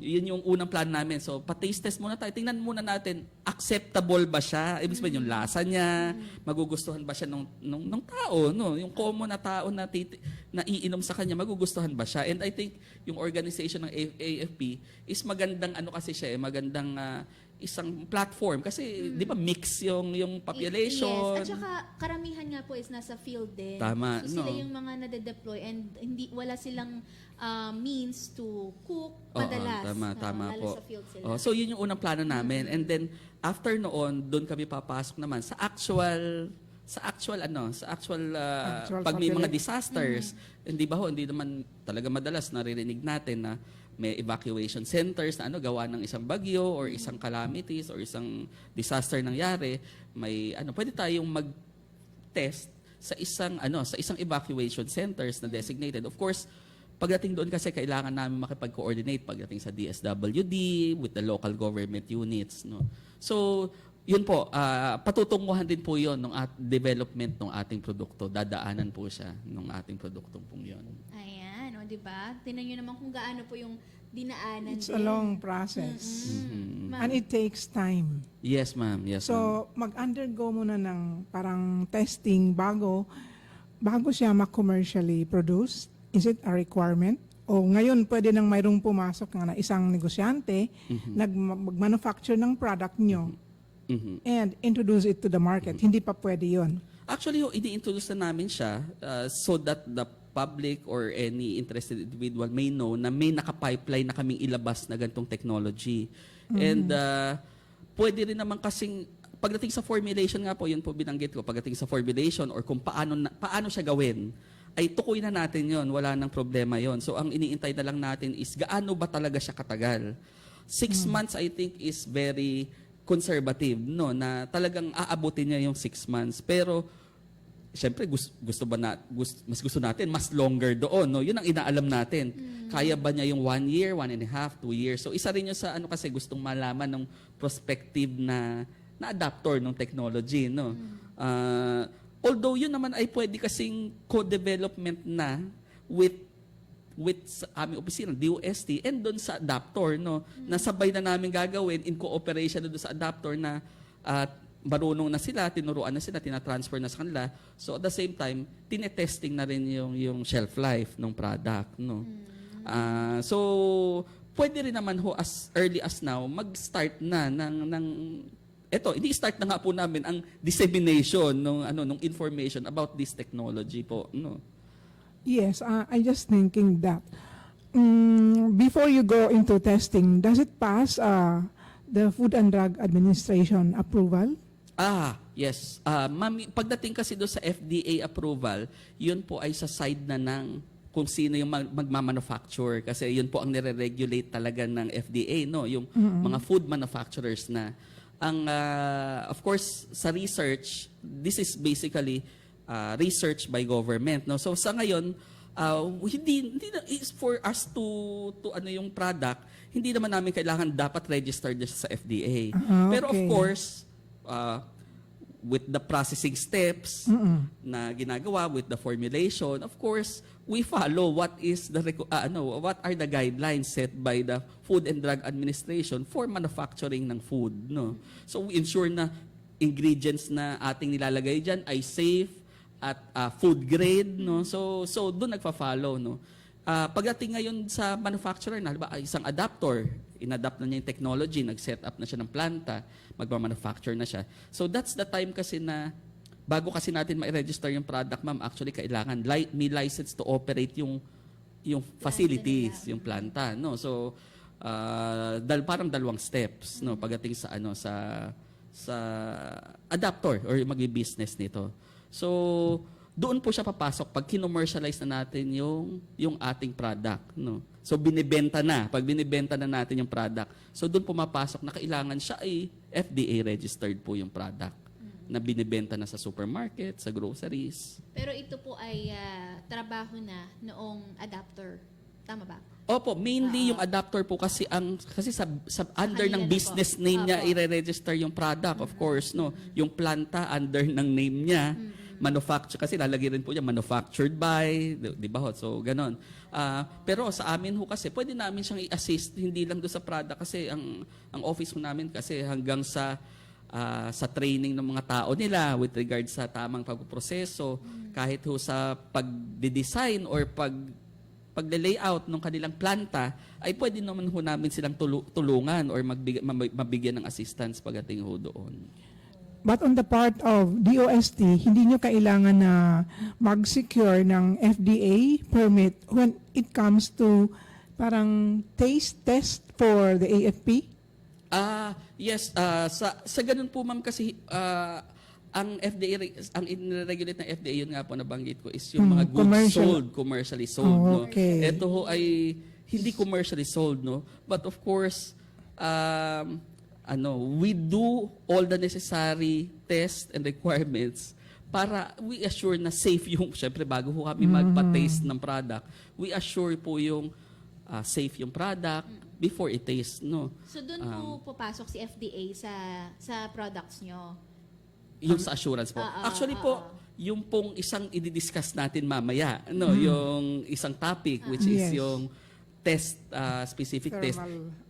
[SPEAKER 7] yun yung unang plan namin. So, pa-taste test muna tayo. Tingnan muna natin, acceptable ba siya? Ibig sabihin, yung lasa niya, magugustuhan ba siya nung tao, no? Yung common na tao na iinom sa kanya, magugustuhan ba siya? And I think yung organization ng AFP is magandang kasi siya, magandang isang platform kasi 'di ba mix yung population.
[SPEAKER 8] Yes, at saka karamihan nga po is nasa field din.
[SPEAKER 7] Tama,
[SPEAKER 8] So sila
[SPEAKER 7] no.
[SPEAKER 8] yung mga nade-deploy and wala silang means to cook
[SPEAKER 7] Oo, tama
[SPEAKER 8] lalo
[SPEAKER 7] po.
[SPEAKER 8] sa field sila.
[SPEAKER 7] So yun yung unang plano namin. And then after noon, doon kami papasok naman sa actual pag may mga disasters. Hindi ba hindi naman talaga madalas naririnig natin na may evacuation centers na gawa ng isang bagyo or isang calamities or isang disaster nangyari, may pwede tayong mag-test sa isang evacuation centers na designated. Of course, pagdating doon kasi kailangan namin makipag-coordinate pagdating sa DSWD with the local government units, no. So, yun po, patutunguhan din po 'yon ng development ng ating produkto. Dadaanan po siya ng ating produktong pong 'yon.
[SPEAKER 8] Ayan, o, di ba? Tingnan nyo naman kung gaano po yung dinaanan
[SPEAKER 9] It's
[SPEAKER 8] din.
[SPEAKER 9] a long process.
[SPEAKER 8] Ma'am.
[SPEAKER 9] And it takes time.
[SPEAKER 7] Yes, ma'am. Yes, ma'am.
[SPEAKER 9] So, mag-undergo muna ng parang testing bago siya ma-commercially produced. Is it a requirement? O ngayon, pwede nang mayroong pumasok na isang negosyante, mag-manufacture ng product nyo, and introduce it to the market. Hindi pa pwede yon.
[SPEAKER 7] Actually, ini-introduce na namin siya so that the public or any interested individual may know na may naka-pipeline na kaming ilabas na ganitong technology. And pwede rin naman kasing pagdating sa formulation nga po, yun po binanggit ko, pagdating sa formulation or kung paano siya gawin, ay tukoy na natin yon, wala nang problema yon. So ang iniintay na lang natin is gaano ba talaga siya katagal. 6 months I think is very conservative, no, na talagang aabutin niya yung 6 months. Pero siyempre mas gusto natin mas longer doon, no. Yun ang inaalam natin. Kaya ba niya yung 1 year, 1.5, 2 years? So isa rin yun sa kasi gustong malaman ng prospective na adapter ng technology, no. Although yun naman ay pwede kasing co-development na with sa aming opisina, DOST, and doon sa adapter, no, nasabay na namin gagawin in cooperation doon sa adapter na marunong na sila, tinuruan na sila, tinatransfer na sa kanila. So at the same time, tinetesting na rin yung shelf life ng product, no. So pwede rin naman as early as now mag-start na ng ini-start na nga po namin ang dissemination ng information about this technology po, no.
[SPEAKER 9] Yes, I just thinking that before you go into testing, does it pass the Food and Drug Administration approval?
[SPEAKER 7] Yes. Ma'am, pagdating kasi doon sa FDA approval, yun po ay sa side na ng kung sino yung magmamanufacture. Kasi yun po ang nire-regulate talaga ng FDA, no? Yung mga food manufacturers na. Of course, sa research, this is basically research by government, no. So sa ngayon hindi is for us to yung product, hindi naman namin kailangan dapat registered sa FDA. Pero of course with the processing steps na ginagawa with the formulation, of course we follow what are the guidelines set by the Food and Drug Administration for manufacturing ng food, no. So we ensure na ingredients na ating nilalagay diyan ay safe at food grade, no. So doon nagfa-follow, no. Pagdating ngayon sa manufacturer na, halimbawa isang adapter, inadapt na niya yung technology, nag-set up na siya ng planta, magma-manufacture na siya. So that's the time kasi na bago kasi natin ma-register yung product, ma'am, actually kailangan may license to operate yung facilities, yung planta, no. So parang dalawang steps, no, pagdating sa adapter or magbi-business nito. So, doon po siya papasok pag kinommercialize na natin yung ating product, no. So, binibenta na. Pag binibenta na natin yung product, so doon pumapasok na kailangan siya ay FDA registered po yung product na binibenta na sa supermarket, sa groceries.
[SPEAKER 8] Pero ito po ay trabaho na noong adapter. Tama ba?
[SPEAKER 7] Opo, mainly yung adapter po kasi sa under
[SPEAKER 8] kanila
[SPEAKER 7] ng
[SPEAKER 8] na
[SPEAKER 7] business
[SPEAKER 8] po.
[SPEAKER 7] name niya
[SPEAKER 8] Opo.
[SPEAKER 7] i-register yung product, of course, no. Yung planta under ng name niya, manufacture kasi lalagay rin po niya manufactured by, di ba ho? So ganon. Pero sa amin ho kasi pwede namin siyang i-assist hindi lang do sa product kasi ang office ho namin kasi hanggang sa training ng mga tao nila with regard sa tamang pagproseso, kahit ho sa pagde-design or pagle-layout ng kanilang planta, ay pwede naman ho namin silang tulungan or mabigyan ng assistance pagdating ho doon.
[SPEAKER 9] But on the part of DOST, hindi nyo kailangan na mag-secure ng FDA permit when it comes to parang taste test for the AFP?
[SPEAKER 7] Yes, sa ganun po ma'am kasi ang FDA, ang in-regulate ng FDA, yun nga po nabanggit ko, is yung mga goods commercially sold.
[SPEAKER 9] Okay.
[SPEAKER 7] No? Ito ho ay hindi commercially sold, no? But of course, we do all the necessary tests and requirements para we assure na safe yung, syempre bago ho kami magpa-taste ng product, we assure po yung safe yung product before i-taste, no?
[SPEAKER 8] So doon po pupasok si FDA sa products nyo?
[SPEAKER 7] Yung sa assurance po. Actually po, yung pong isang i-discuss natin mamaya, no, yung isang topic which is yung test, specific test.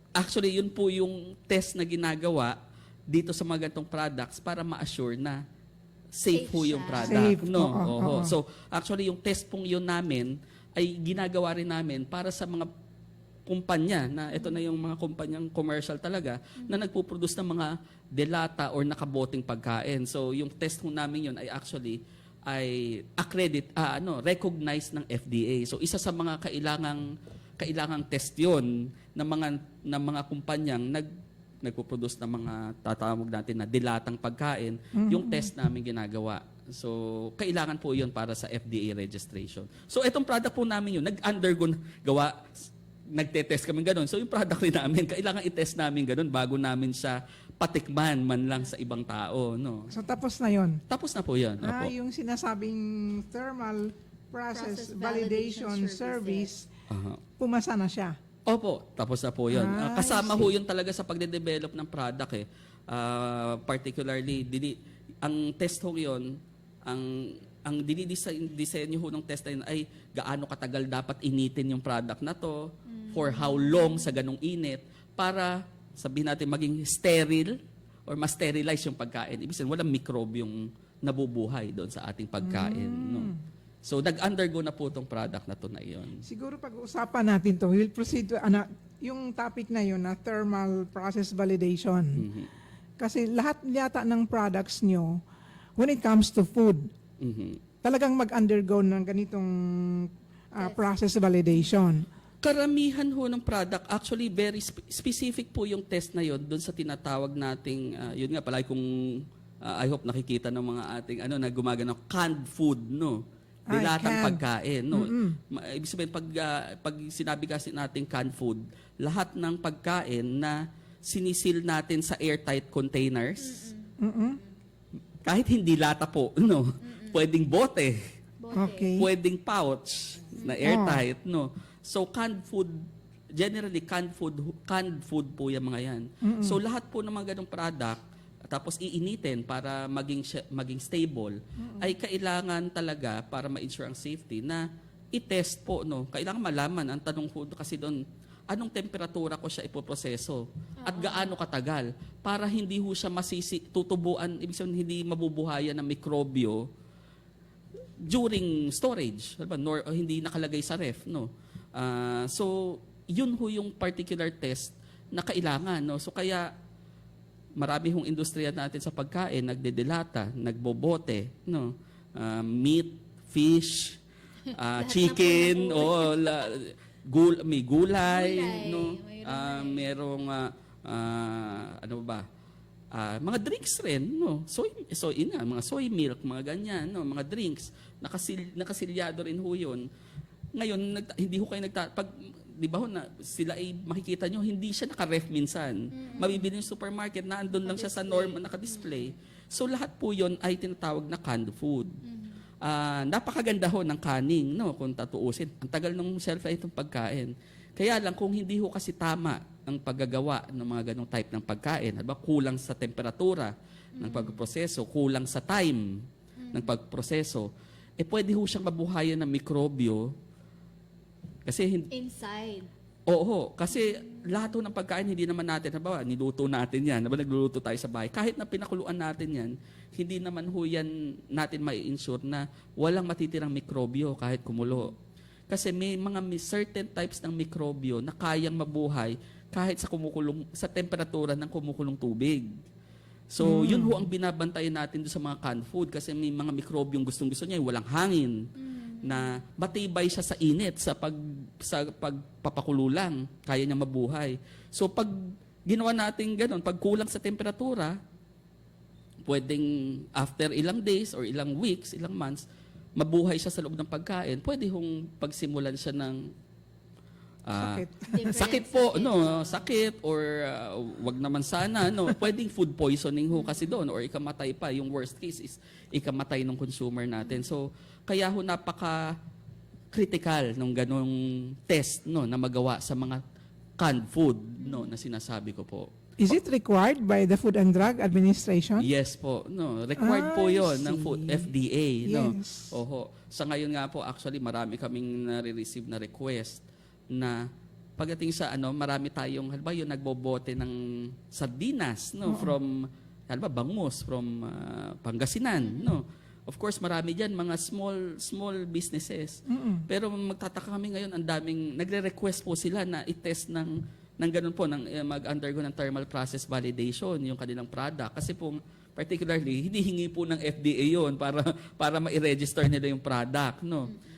[SPEAKER 7] Actually, yun po yung test na ginagawa dito sa mga ganitong products para ma-assure na safe po yung product.
[SPEAKER 9] Safe.
[SPEAKER 7] No? So, actually, yung test pong yun namin ay ginagawa rin namin para sa mga kumpanya na ito na yung mga kumpanyang commercial talaga na nagpo-produce ng mga delata or nakaboteng pagkain. So, yung test po namin yun ay actually recognized ng FDA. So, isa sa mga kailangang test yun ng mga kumpanyang nagpo-produce ng mga tatawag natin na dilatang pagkain, yung test namin ginagawa. So, kailangan po yun para sa FDA registration. So, itong product po namin yun, nagte-test kami ganun. So, yung product rin namin, kailangan i-test namin ganun bago namin siya patikman man lang sa ibang tao. No?
[SPEAKER 9] So, tapos na yon.
[SPEAKER 7] Tapos na po yun. Opo.
[SPEAKER 9] Yung sinasabing thermal process validation service, pumasa na siya.
[SPEAKER 7] Opo, tapos na po yun. Kasama ho yun talaga sa pagde-develop ng product eh. Particularly, ang test ho yun, ang dinidisenyo ho ng test na yun ay gaano katagal dapat initin yung product na to, for how long sa ganong init, para sabihin natin maging sterile or ma-sterilize yung pagkain. Ibig sabihin, walang microbe yung nabubuhay doon sa ating pagkain. No? So, nag-undergo na po itong product na to na yun.
[SPEAKER 9] Siguro pag-uusapan natin to, we'll proceed to, yung topic na yun na thermal process validation. Kasi lahat yata ng products nyo, when it comes to food, talagang mag-undergo ng ganitong process validation.
[SPEAKER 7] Karamihan ho ng product, actually very specific po yung test na yon doon sa tinatawag nating, yun nga palagi kung I hope nakikita ng mga ating na gumagana canned food, no? Dilatang pagkain, no? Ibig sabihin, pag sinabi kasi natin canned food, lahat ng pagkain na sinisil natin sa airtight containers, kahit hindi lata po, no? Pwedeng bote, pwedeng pouch na airtight, no? So canned food, generally canned food po yung mga yan. So lahat po ng mga ganong product, tapos iinitin para maging stable, ay kailangan talaga para ma-ensure ang safety na i-test po, no? Kailangan malaman, ang tanong po kasi doon, anong temperatura ko siya ipoproseso at gaano katagal para hindi ho siya tutubuan, ibig sabihin hindi mabubuhayan ng mikrobyo during storage, nor hindi nakalagay sa ref, no? So, yun ho yung particular test na kailangan, no? So, kaya marami hong industriya natin sa pagkain, nagdedelata, nagbobote, no? Meat, fish, chicken, may gulay, no? Merong mga drinks rin, no? Mga soy milk, mga ganyan, no? Mga drinks, nakasilyado rin ho yun. Ngayon, hindi ho kayo di ba ho na sila ay makikita nyo, hindi siya naka-ref minsan. Mabibili yung supermarket na andun lang siya sa norm naka-display. So lahat po yon ay tinatawag na canned food. Napakaganda ho ng canning, no? Kung tatuusin. Ang tagal ng shelf life itong pagkain. Kaya lang kung hindi ho kasi tama ang paggagawa ng mga ganong type ng pagkain, halimbawa kulang sa temperatura ng pagproseso, kulang sa time ng pagproseso, pwede ho siyang mabuhayan ng mikrobyo kasi
[SPEAKER 8] Inside.
[SPEAKER 7] Oo, kasi lahat ho ng pagkain hindi naman natin, halimbawa, niluto natin yan, halimbawa nagluluto tayo sa bahay, kahit na pinakuluan natin yan, hindi naman ho yan natin mai-ensure na walang matitirang mikrobyo kahit kumulo. Kasi may mga certain types ng mikrobyo na kayang mabuhay kahit sa temperatura ng kumukulong tubig. So, yun ho ang binabantayan natin doon sa mga canned food kasi may mga mikrobyong gustong-gusto niya, walang hangin, na matibay siya sa init, sa pagpapakulo lang, kaya niya mabuhay. So, pag ginawa natin ganun, pag kulang sa temperatura, pwedeng after ilang days or ilang weeks, ilang months, mabuhay siya sa loob ng pagkain, pwede hong pagsimulan siya ng sakit po, sakit or wag naman sana, pwedeng food poisoning ho kasi doon or ikamatay pa. Yung worst case is ikamatay ng consumer natin. So, kaya ho napaka-critical nung ganong test na magawa sa mga canned food na sinasabi ko po.
[SPEAKER 9] Is it required by the Food and Drug Administration?
[SPEAKER 7] Yes po. Required po 'yon ng FDA,
[SPEAKER 9] Yes.
[SPEAKER 7] Oho. Sa ngayon nga po actually marami kaming nare-receive na request na pagdating sa marami tayong halimbawa yung nagbobote ng sardinas from halimbawa bangus from Pangasinan, Of course marami diyan mga small businesses. Pero magtataka kami ngayon ang daming nagre-request po sila na i-test ng ganun po, mag-undergo ng thermal process validation yung kanilang product. Kasi po, particularly, hinihingi po ng FDA yon para ma-register nila yung product.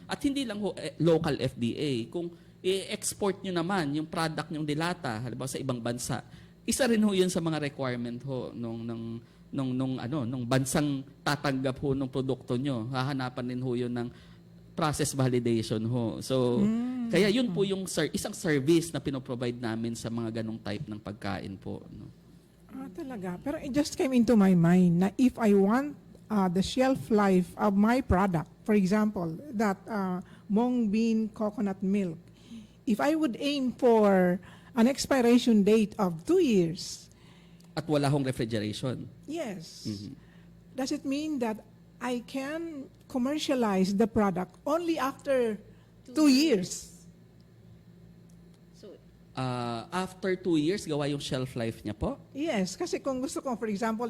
[SPEAKER 7] At hindi lang ho, local FDA. Kung i-export nyo naman yung product nyong dilata, halimbawa sa ibang bansa, isa rin ho yun sa mga requirement ho nung bansang tatanggap ho ng produkto nyo. Hahanapan din ho yun ng process validation ho. So, kaya yun po yung isang service na pinoprovide namin sa mga ganong type ng pagkain po.
[SPEAKER 9] Talaga. Pero it just came into my mind na if I want the shelf life of my product, for example, that mung bean coconut milk, if I would aim for an expiration date of 2 years.
[SPEAKER 7] At wala hong refrigeration.
[SPEAKER 9] Yes. Does it mean that I can commercialize the product only after 2 years?
[SPEAKER 8] So,
[SPEAKER 7] after 2 years, gawa yung shelf life niya po?
[SPEAKER 9] Yes, kasi kung gusto ko, for example,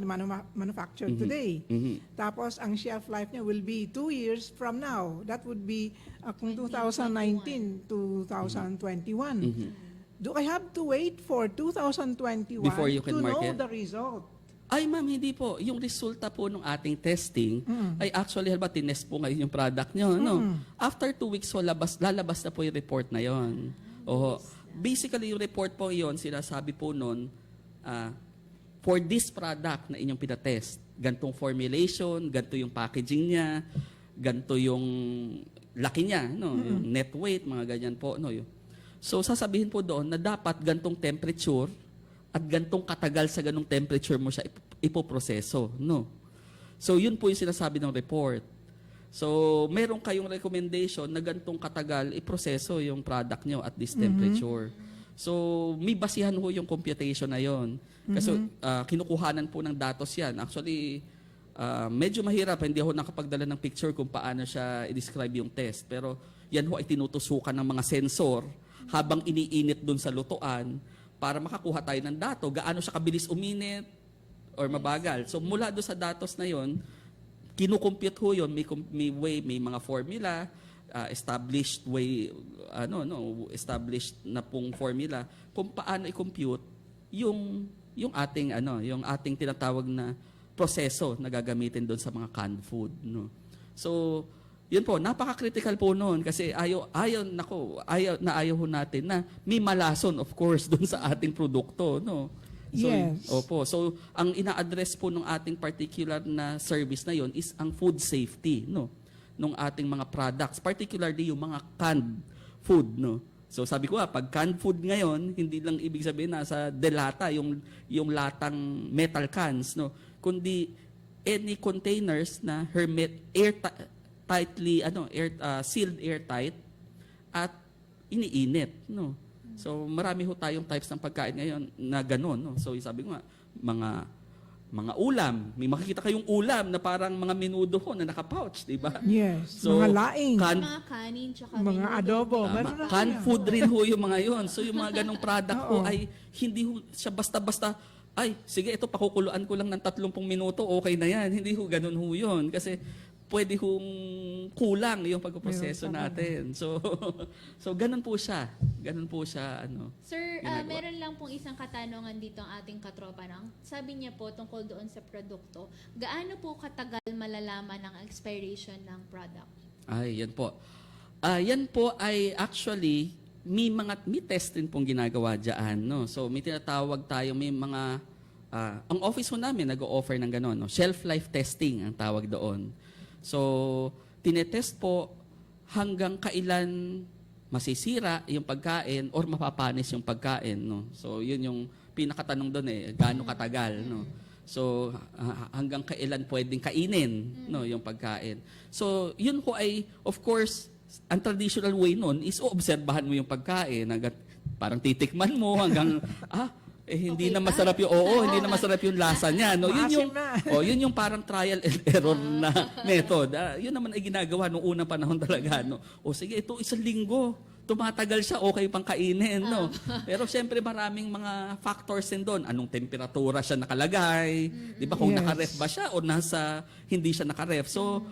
[SPEAKER 9] manufacture today, tapos ang shelf life niya will be 2 years from now. That would be kung 2019, 2021. Do I have to wait for 2021
[SPEAKER 7] Before you can
[SPEAKER 9] to know
[SPEAKER 7] market?
[SPEAKER 9] the result?
[SPEAKER 7] Ay ma'am, hindi po. Yung resulta po ng ating testing ay actually, halimbawa, tinest po ngayon yung product nyo. After 2 weeks, lalabas na po yung report na yon. Basically, yung report po yon, sinasabi po nun, for this product na inyong pinatest, gantong formulation, ganto yung packaging niya, ganto yung laki niya, yung net weight, mga ganyan po. So, sasabihin po doon na dapat gantong temperature at gantong katagal sa ganong temperature mo siya ipoproseso. So, yun po yung sinasabi ng report. So, meron kayong recommendation na gantong katagal iproseso yung product nyo at this temperature. So, may basihan ho yung computation na yon. Kasi kinukuhanan po ng datos yan. Actually, medyo mahirap. Hindi ako nakapagdala ng picture kung paano siya i-describe yung test. Pero yan ho ay tinutusukan ng mga sensor habang iniinit dun sa lutuan para makakuha tayo ng dato, gaano siya kabilis uminit or mabagal. So mula doon sa datos na yon, kinukompute ho yun, may way, may mga formula, established way, established na pong formula kung paano i-compute yung ating tinatawag na proseso na gagamitin doon sa mga canned food. So, yun po, napaka-critical po noon kasi ayaw ho natin na may malason, of course, doon sa ating produkto, So,
[SPEAKER 9] Yes.
[SPEAKER 7] Opo. So, ang ina-address po ng ating particular na service na yon is ang food safety, nung ating mga products, particularly yung mga canned food, So, sabi ko pag canned food ngayon, hindi lang ibig sabihin nasa delata, yung latang metal cans, kundi any containers na sealed airtight at iniinit, So marami ho tayong types ng pagkain ngayon na gano'n. No? So sabi ko nga, mga ulam. May makikita kayong ulam na parang mga menudo ho na naka-pouch, di ba?
[SPEAKER 9] Yes.
[SPEAKER 7] So,
[SPEAKER 9] mga laing.
[SPEAKER 8] Mga kanin, tsaka
[SPEAKER 9] Mga
[SPEAKER 8] menudo.
[SPEAKER 9] adobo.
[SPEAKER 7] Tama.
[SPEAKER 9] Meron na
[SPEAKER 7] Canned
[SPEAKER 9] yan.
[SPEAKER 7] food rin ho yung mga yon. So yung mga ganong product ho
[SPEAKER 9] Oo.
[SPEAKER 7] ay hindi ho siya basta-basta, ay, sige, ito pakukuluan ko lang ng 30 minuto, okay na yan. Hindi ho ganun ho yun. Kasi pwede hong kulang yung pagproseso
[SPEAKER 9] Meron pa
[SPEAKER 7] natin. So, so ganun po siya. Ganun po siya, ano.
[SPEAKER 8] Sir,
[SPEAKER 7] ginagawa.
[SPEAKER 8] meron lang pong isang katanungan dito ang ating katropa. No? Sabi niya po tungkol doon sa produkto, gaano po katagal malalaman ang expiration ng product?
[SPEAKER 7] Ay, yan po. Yan po ay actually, may test rin pong ginagawa dyan. No? So may tinatawag tayo, may mga, ang office ho namin nag-o-offer ng gano'n. No? Shelf life testing ang tawag doon. So, tinetest po hanggang kailan masisira yung pagkain or mapapanis yung pagkain. No? So, yun yung pinakatanong doon gaano katagal. No? So, hanggang kailan pwedeng kainin yung pagkain. So, yun po ay, of course, ang traditional way nun is obserbahan mo yung pagkain. Parang titikman mo hanggang, hindi
[SPEAKER 8] Okay
[SPEAKER 7] na
[SPEAKER 8] ba?
[SPEAKER 7] masarap yung, hindi na masarap yung lasa niya. No? Yun yung parang trial and error na method. Yun naman ay ginagawa noong unang panahon talaga. No? Sige, ito 1 linggo. Tumatagal siya, okay pang kainin. No? Pero siyempre maraming mga factors din doon. Anong temperatura siya nakalagay? Di ba kung
[SPEAKER 9] Yes.
[SPEAKER 7] nakaref ba siya o hindi siya nakaref? So,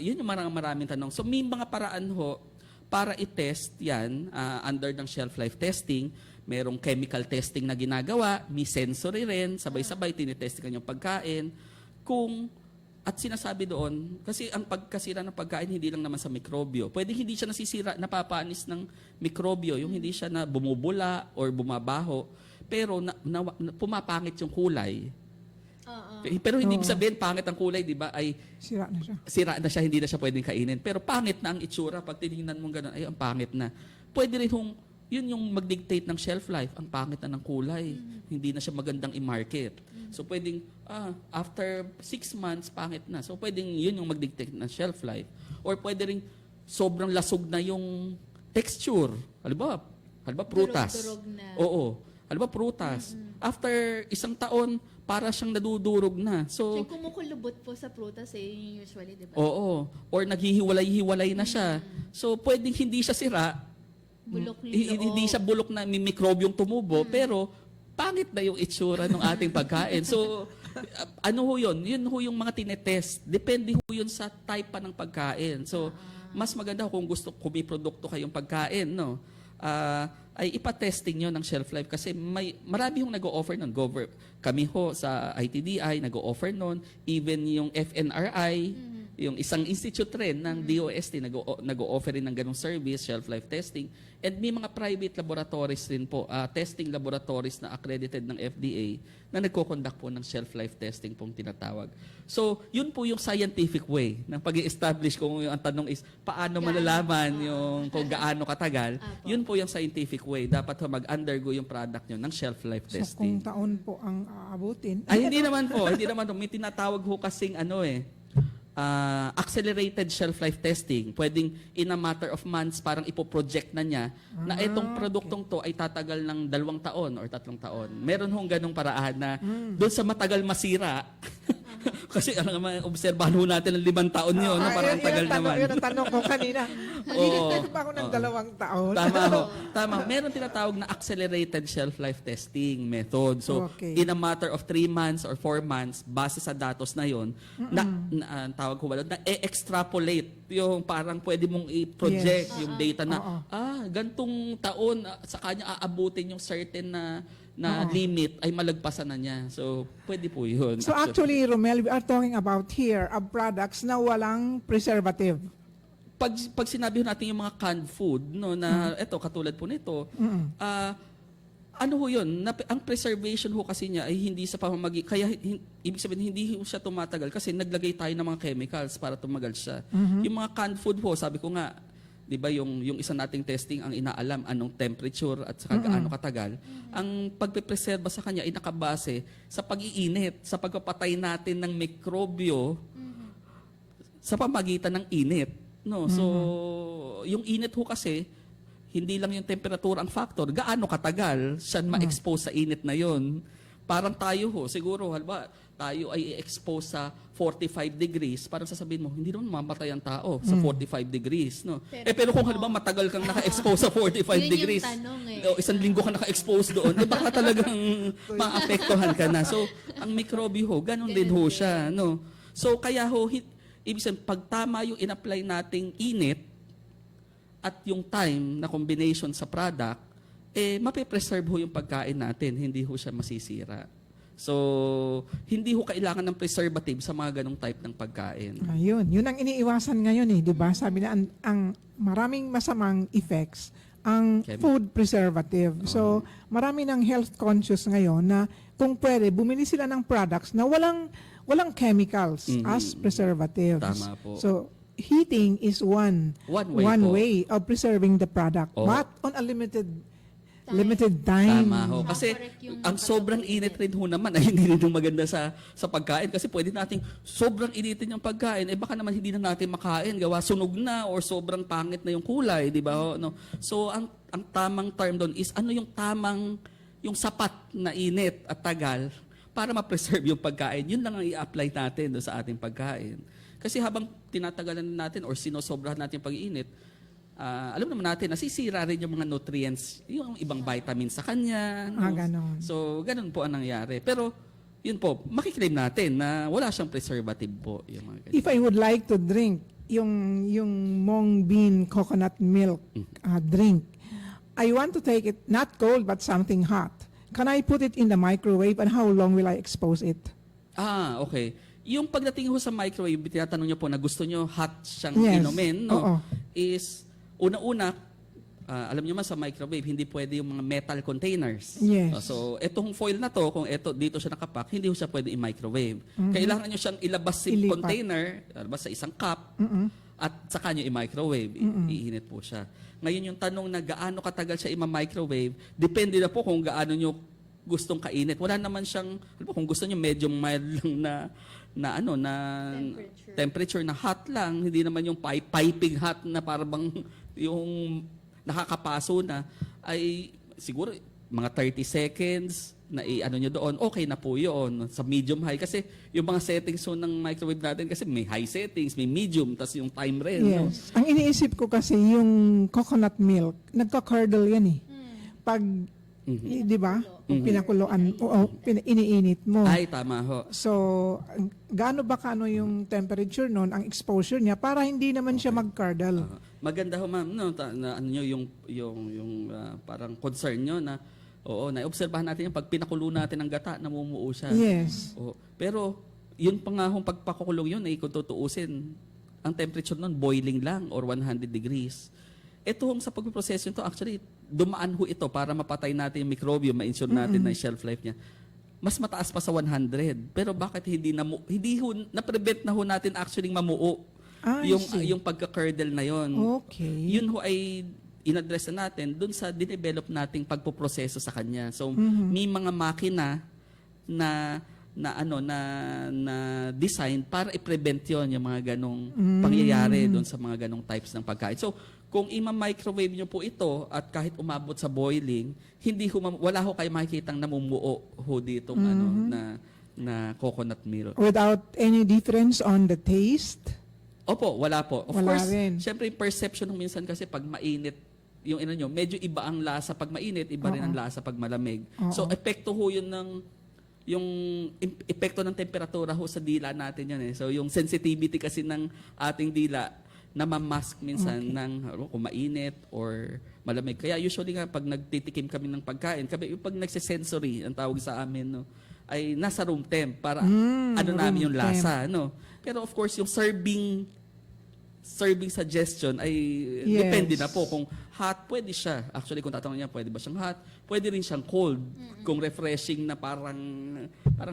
[SPEAKER 7] yun yung maraming tanong. So, may mga paraan ho para i-test yan under ng shelf life testing. Merong chemical testing na ginagawa, may sensory rin, sabay-sabay tinitesting yung pagkain. At sinasabi doon, kasi ang pagkasira ng pagkain hindi lang naman sa mikrobyo. Pwede hindi siya nasisira, napapanis ng mikrobyo, yung hindi siya na bumubula or bumabaho, pero pumapangit yung kulay. Pero hindi ibig sabihin pangit ang kulay, di ba? Ay sira na siya, hindi na siya pwedeng kainin. Pero pangit na ang itsura pag tinignan mo gano'n, ay ang pangit na. Pwede rin yun yung mag-dictate ng shelf life, ang pangit na ng kulay. Hindi na siya magandang i-market. So pwedeng after 6 months pangit na. So pwedeng yun yung mag-dictate ng shelf life. Or pwede ring sobrang lasog na yung texture. Halimbawa prutas.
[SPEAKER 8] Durog na.
[SPEAKER 7] Oo. Halimbawa prutas. After 1 taon, para siyang nadudurog na. So
[SPEAKER 8] Kumukulubot po sa prutas usually, di ba?
[SPEAKER 7] oo. Or naghihiwalay-hiwalay na siya. So pwedeng hindi siya sira,
[SPEAKER 8] Bulok yung
[SPEAKER 7] hindi siya bulok na may mikrobyong tumubo, pero pangit na yung itsura ng ating pagkain. So, ano ho yun? Yun ho yung mga tinetest. Depende ho yun sa type pa ng pagkain. So, mas maganda kung may produkto kayong pagkain, no? Ay ipatesting nyo ng shelf life kasi marami yung nag-o-offer nun. Kami ho sa ITDI, nag-o-offer nun. Even yung FNRI, yung isang institute rin ng DOST, nag-o-offer rin ng ganong service, shelf life testing. And may mga private laboratories rin po, testing laboratories na accredited ng FDA na nagko-conduct po ng shelf life testing pong tinatawag. So, yun po yung scientific way ng pag-i-establish kung ang tanong is paano malalaman yung kung gaano katagal. Yun po yung scientific way. Dapat mag-undergo yung product nyo ng shelf life
[SPEAKER 9] So
[SPEAKER 7] testing.
[SPEAKER 9] kung taon po ang aabutin.
[SPEAKER 7] Ay, hindi naman po. Hindi naman po. May tinatawag ho kasing accelerated shelf life testing. Pwedeng in a matter of months, parang ipoproject na niya na itong produktong to ay tatagal ng 2 taon or 3 taon. Meron hong ganong paraan na doon sa matagal masira. Kasi obserbahan ho natin ng 5 taon yun. Parang tagal naman.
[SPEAKER 9] Yun ang tanong ko kanina. Hindi pa ako ng 2 taon.
[SPEAKER 7] Tama ho. Tama. Meron tinatawag na accelerated shelf life testing method. So, in a matter of 3 months or 4 months, base sa datos na yon, tawag ko na extrapolate yung parang pwede mong i-project yung data na, gantong taon, sa kanya aabutin yung certain na limit ay malagpasan na niya. So, pwede po yun.
[SPEAKER 9] So actually, Romel, we are talking about here of products na walang preservative.
[SPEAKER 7] Pag sinabi natin yung mga canned food, no, na eto katulad po nito, ano ho yun? Ang preservation ho kasi niya ay hindi sa kaya ibig sabihin hindi ho siya tumatagal kasi naglagay tayo ng mga chemicals para tumagal siya. Yung mga canned food ho, sabi ko nga, 'di ba yung isa nating testing ang inaalam anong temperature at saka gaano katagal. Ang pagpepreserba sa kanya ay nakabase sa pag-iinit, sa pagpapatay natin ng mikrobyo sa pamagitan ng init, no. So, yung init ho kasi hindi lang yung temperatura ang factor, gaano katagal siya ma-expose sa init na yon. Parang tayo siguro, halimbawa, tayo ay i-expose sa 45 degrees, parang sasabihin mo, hindi naman mamatay ang tao sa 45 degrees. No? Pero kung halimbawa matagal kang naka-expose sa 45
[SPEAKER 8] Yun yung
[SPEAKER 7] degrees,
[SPEAKER 8] tanong
[SPEAKER 7] isang linggo ka naka-expose doon, baka talagang maapektuhan ka na. So, ang mikrobyo ganun din siya. No? So, kaya ibig sabihin, pag tama yung in-apply nating init at yung time na combination sa product, mapipreserve yung pagkain natin, hindi siya masisira. So, hindi kailangan ng preservative sa mga ganong type ng pagkain.
[SPEAKER 9] Ayun, yun ang iniiwasan ngayon di ba? Sabi na ang maraming masamang effects ang food preservative. So, marami ng health conscious ngayon na kung pwede, bumili sila ng products na walang chemicals as preservatives.
[SPEAKER 7] Tama po.
[SPEAKER 9] So, heating is one way of preserving the product, but on a limited time.
[SPEAKER 7] Tama Kasi ang sobrang init rin naman ay hindi rin maganda sa pagkain. Kasi pwede nating sobrang initin yung pagkain, baka naman hindi na natin makain, gawa sunog na or sobrang pangit na yung kulay, di ba? No? So, ang tamang term doon is ano yung yung sapat na init at tagal para ma-preserve yung pagkain. Yun lang ang i-apply natin doon sa ating pagkain. Kasi habang tinatagalan natin or sinosobrahan natin yung pag-iinit, alam naman natin, nasisira rin yung mga nutrients, yung ibang vitamins sa kanya. No?
[SPEAKER 9] Ganon.
[SPEAKER 7] So, ganun po ang nangyari. Pero, yun po, makiklaim natin na wala siyang preservative po. Yung mga ganun.
[SPEAKER 9] If I would like to drink yung mung bean coconut milk drink, I want to take it not cold but something hot. Can I put it in the microwave and how long will I expose it?
[SPEAKER 7] Okay. Yung pagdating sa microwave, tinatanong niyo po na gusto niyo hot siyang inumin, no?
[SPEAKER 9] Oo.
[SPEAKER 7] Is una-una, alam niyo man sa microwave, hindi pwede yung mga metal containers.
[SPEAKER 9] Yes.
[SPEAKER 7] So, etong foil na to, kung dito siya nakapak, hindi siya pwede i-microwave. Kailangan niyo siyang ilabas sa container, ilabas sa isang cup, at saka niyo i-microwave. Iinit po siya. Ngayon yung tanong na gaano katagal siya i-microwave, depende na po kung gaano niyo gustong kainit. Wala naman siyang, kung gusto niyo medyo mild lang na temperature na hot lang, hindi naman yung piping hot na parang yung nakakapaso na, ay siguro mga 30 seconds na nyo doon, okay na po yun sa medium high. Kasi yung mga settings ng microwave natin, kasi may high settings, may medium, tas yung time rin.
[SPEAKER 9] Yes.
[SPEAKER 7] No?
[SPEAKER 9] Ang iniisip ko kasi yung coconut milk, nagka-curdle yan Pag, di ba? Pinakuluan, iniinit mo.
[SPEAKER 7] Ay, tama ho.
[SPEAKER 9] So, gaano ba yung temperature noon, ang exposure niya, para hindi naman siya mag-curdle?
[SPEAKER 7] Maganda ho, ma'am, no, na ano nyo, yung parang concern nyo na, naobserbahan natin yung pag pinakulo natin ang gata, namumuo siya.
[SPEAKER 9] Yes.
[SPEAKER 7] Pero, yun pa nga hong pagpakukulong yun, kung tutuusin, ang temperature nun, boiling lang or 100 degrees. Ito sa pagproseso nito, actually, dumaan ito para mapatay natin yung microbium, ma-ensure natin na yung shelf life niya. Mas mataas pa sa 100. Pero bakit hindi na-prevent na natin actually mamuo yung pagka-curdle na yon.
[SPEAKER 9] Okay.
[SPEAKER 7] Yun ay in-address na natin dun sa dinevelop nating pagpoproseso sa kanya. So, may mga makina na design para i-prevent yon yung mga ganong pangyayari doon sa mga ganong types ng pagkain. So, kung ima-microwave nyo po ito at kahit umabot sa boiling, wala kayo makikitang namumuo dito na coconut milk.
[SPEAKER 9] Without any difference on the taste?
[SPEAKER 7] Opo, wala po. Of
[SPEAKER 9] Wala
[SPEAKER 7] course,
[SPEAKER 9] rin.
[SPEAKER 7] syempre minsan kasi pag mainit, yung medyo iba ang lasa pag mainit, iba rin ang lasa pag malamig. So, epekto yun yung epekto ng temperatura sa dila natin yan. So, yung sensitivity kasi ng ating dila na ma-mask minsan ng kung mainit or malamig. Kaya usually nga, pag nagtitikim kami ng pagkain, pag nagsisensory, ang tawag sa amin, ay nasa room temp para namin yung lasa. Pero of course, yung serving suggestion ay depende na po kung hot, pwede siya. Actually, kung tatanungin niya, pwede ba siyang hot? Pwede rin siyang cold. Kung refreshing na parang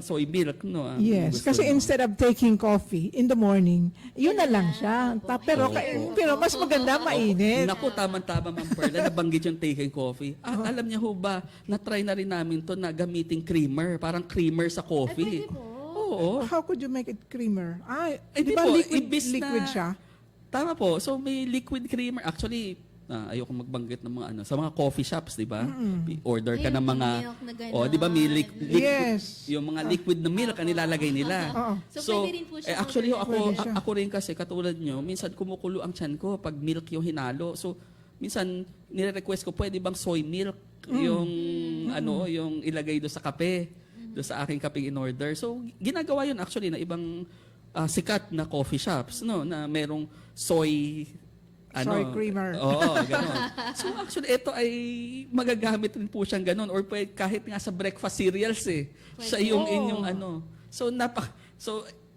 [SPEAKER 7] soy milk,
[SPEAKER 9] Yes, kasi instead of taking coffee in the morning, yun na lang siya. Pero mas maganda mainit.
[SPEAKER 7] Naku, tama-tama, Ma'am Perla, nabanggit yung taking coffee. Alam niya ba, na-try na rin namin to na gamiting creamer, parang creamer sa coffee.
[SPEAKER 8] Ay, pwede po.
[SPEAKER 7] Oo.
[SPEAKER 9] How could you make it creamer?
[SPEAKER 7] Di
[SPEAKER 9] Di ba
[SPEAKER 7] po,
[SPEAKER 9] liquid siya?
[SPEAKER 7] Tama po. So, may liquid creamer. Actually, ayoko magbanggit ng mga sa mga coffee shops, 'di ba? Order ka
[SPEAKER 8] Ayun,
[SPEAKER 7] ng mga
[SPEAKER 8] milk na gano'n.
[SPEAKER 7] 'di ba,
[SPEAKER 9] Yes.
[SPEAKER 7] yung mga liquid na milk ang nilalagay nila.
[SPEAKER 9] Oo.
[SPEAKER 8] So, pwede rin po siya
[SPEAKER 7] actually
[SPEAKER 9] Pwede siya.
[SPEAKER 7] ako rin kasi katulad nyo, minsan kumukulo ang tiyan ko pag milk yung hinalo. So minsan nire-request ko, pwede bang soy milk yung yung ilagay do sa kape, do sa aking kape in order. So ginagawa yun actually na ibang sikat na coffee shops, no, na merong soy
[SPEAKER 9] Soy creamer.
[SPEAKER 7] Oo, gano'n. So actually, ito ay magagamit rin po siyang gano'n. Or kahit nga sa breakfast cereals Sa yung inyong So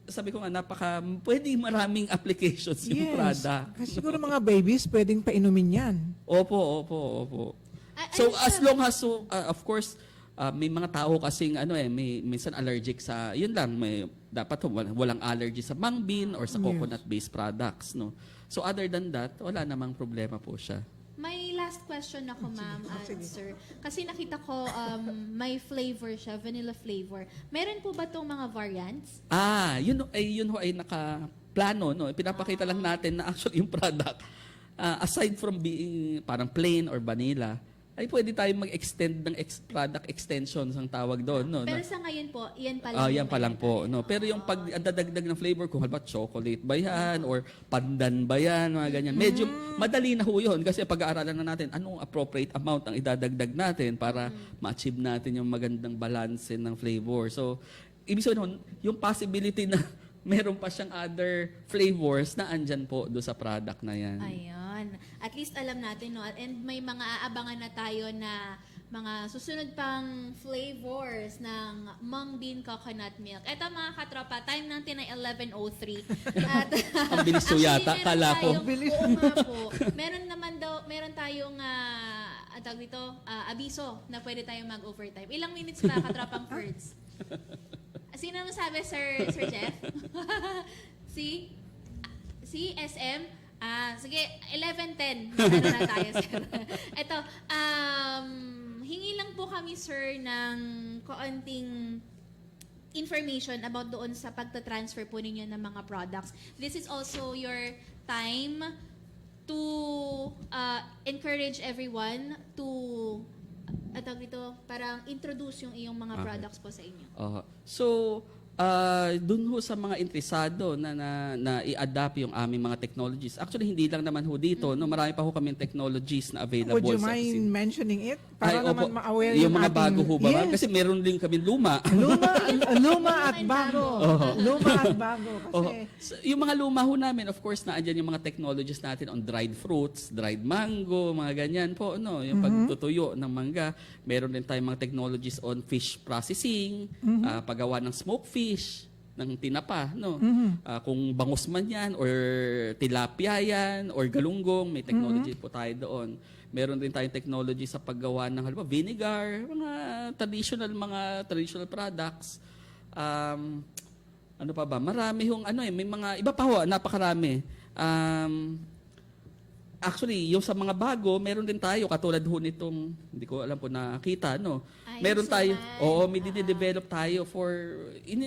[SPEAKER 7] sabi ko nga, pwedeng maraming applications yung product.
[SPEAKER 9] Kasi siguro mga babies, pwedeng painumin yan.
[SPEAKER 7] Opo. So as long as, of course, may mga tao kasing may minsan allergic sa, yun lang, dapat walang allergy sa mung bean or sa coconut-based products, no? So other than that, wala namang problema po siya.
[SPEAKER 8] May last question ako, ma'am at sir. Kasi nakita ko may flavor siya, vanilla flavor. Meron po ba itong mga variants?
[SPEAKER 7] Yun ho ay nakaplano, no? Pinapakita lang natin na actually yung product, aside from being parang plain or vanilla, ay pwede tayong mag-extend ng product extensions ang tawag doon, no?
[SPEAKER 8] Pero sa ngayon po, yan pa lang.
[SPEAKER 7] Yan pa lang po, no? Pero yung pagdadagdag ng flavor, kung halimbawa chocolate ba yan or pandan ba yan, mga ganyan. Medyo madali na ho yun kasi pag-aaralan na natin anong appropriate amount ang idadagdag natin para ma-achieve natin yung magandang balance ng flavor. So, ibig sabihin, yung possibility na meron pa siyang other flavors na andyan po do sa product na yan.
[SPEAKER 8] Ayun. At least alam natin, no? And may mga aabangan na tayo na mga susunod pang flavors ng mung bean coconut milk. Ito mga katropa, time natin ay 11:03. At
[SPEAKER 7] Ang bilis po yata, kala ko.
[SPEAKER 8] Oo nga po. Meron tayong tawag dito, abiso na pwede tayong mag-overtime. Ilang minutes pa katropang Ferds? Sino mo sabi, Sir Jeff? Si SM? Sige, 11:10. Ano na tayo, sir? Ito, hingi lang po kami, sir, ng kaunting information about doon sa pagta-transfer po ninyo ng mga products. This is also your time to encourage everyone to parang introduce yung iyong mga products po sa inyo.
[SPEAKER 7] So, dun ho sa mga interesado na i-adapt yung aming mga technologies. Actually, hindi lang naman ho dito. No, marami pa ho kami technologies na available.
[SPEAKER 9] Would you
[SPEAKER 7] sa
[SPEAKER 9] mind mentioning it? Para naman ma-aware
[SPEAKER 7] yung mga
[SPEAKER 9] ating-
[SPEAKER 7] bago ho ba?
[SPEAKER 9] Yes.
[SPEAKER 7] Kasi meron din kami luma.
[SPEAKER 9] Luma at bago. Luma at bago. Kasi
[SPEAKER 7] So, yung mga luma ho namin, of course, naandyan yung mga technologies natin on dried fruits, dried mango, mga ganyan po. No? Yung pagtutuyo ng mangga. Meron din tayong mga technologies on fish processing, paggawa ng smoked fish, ng tinapa, no? Kung bangus man yan, or tilapia yan, or galunggong, may technology po tayo doon. Meron din tayong technology sa paggawa ng halimbawa vinegar, mga traditional products. Ano pa ba? Marami hong may mga iba pa ho, napakarami. Actually, yung sa mga bago, meron din tayo katulad ho nitong, hindi ko alam po nakita, no. Meron tayo, may dinedevelop tayo for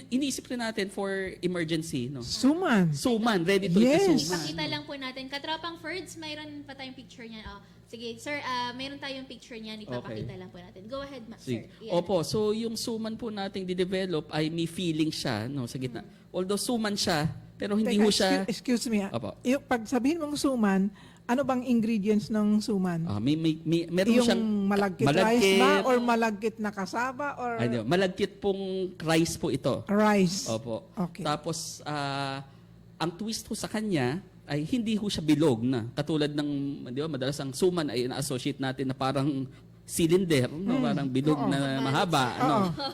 [SPEAKER 7] iniisip rin natin for emergency, no. Suman, ready to eat suman.
[SPEAKER 8] Pakita lang po natin. Katropang Ferds, mayroon pa tayong picture niyan. Sige, sir, meron tayong picture niyan. Ipapakita lang po natin. Go ahead, sir.
[SPEAKER 7] Opo, so yung suman po nating didevelop ay may feeling siya, no, sa gitna. Although suman siya, pero hindi ho siya.
[SPEAKER 9] Excuse me.
[SPEAKER 7] Opo.
[SPEAKER 9] Pag sabihin mong suman, ano bang ingredients ng suman?
[SPEAKER 7] Meron
[SPEAKER 9] yung
[SPEAKER 7] siyang
[SPEAKER 9] malagkit rice ba or malagkit na kasaba or
[SPEAKER 7] malagkit pong rice po ito.
[SPEAKER 9] Rice.
[SPEAKER 7] Opo.
[SPEAKER 9] Okay.
[SPEAKER 7] Tapos ang twist ho sa kanya ay hindi ho siya bilog na. Katulad ng, di ba, madalas ang suman ay na-associate natin na parang cylinder, no? Parang bilog na mahaba,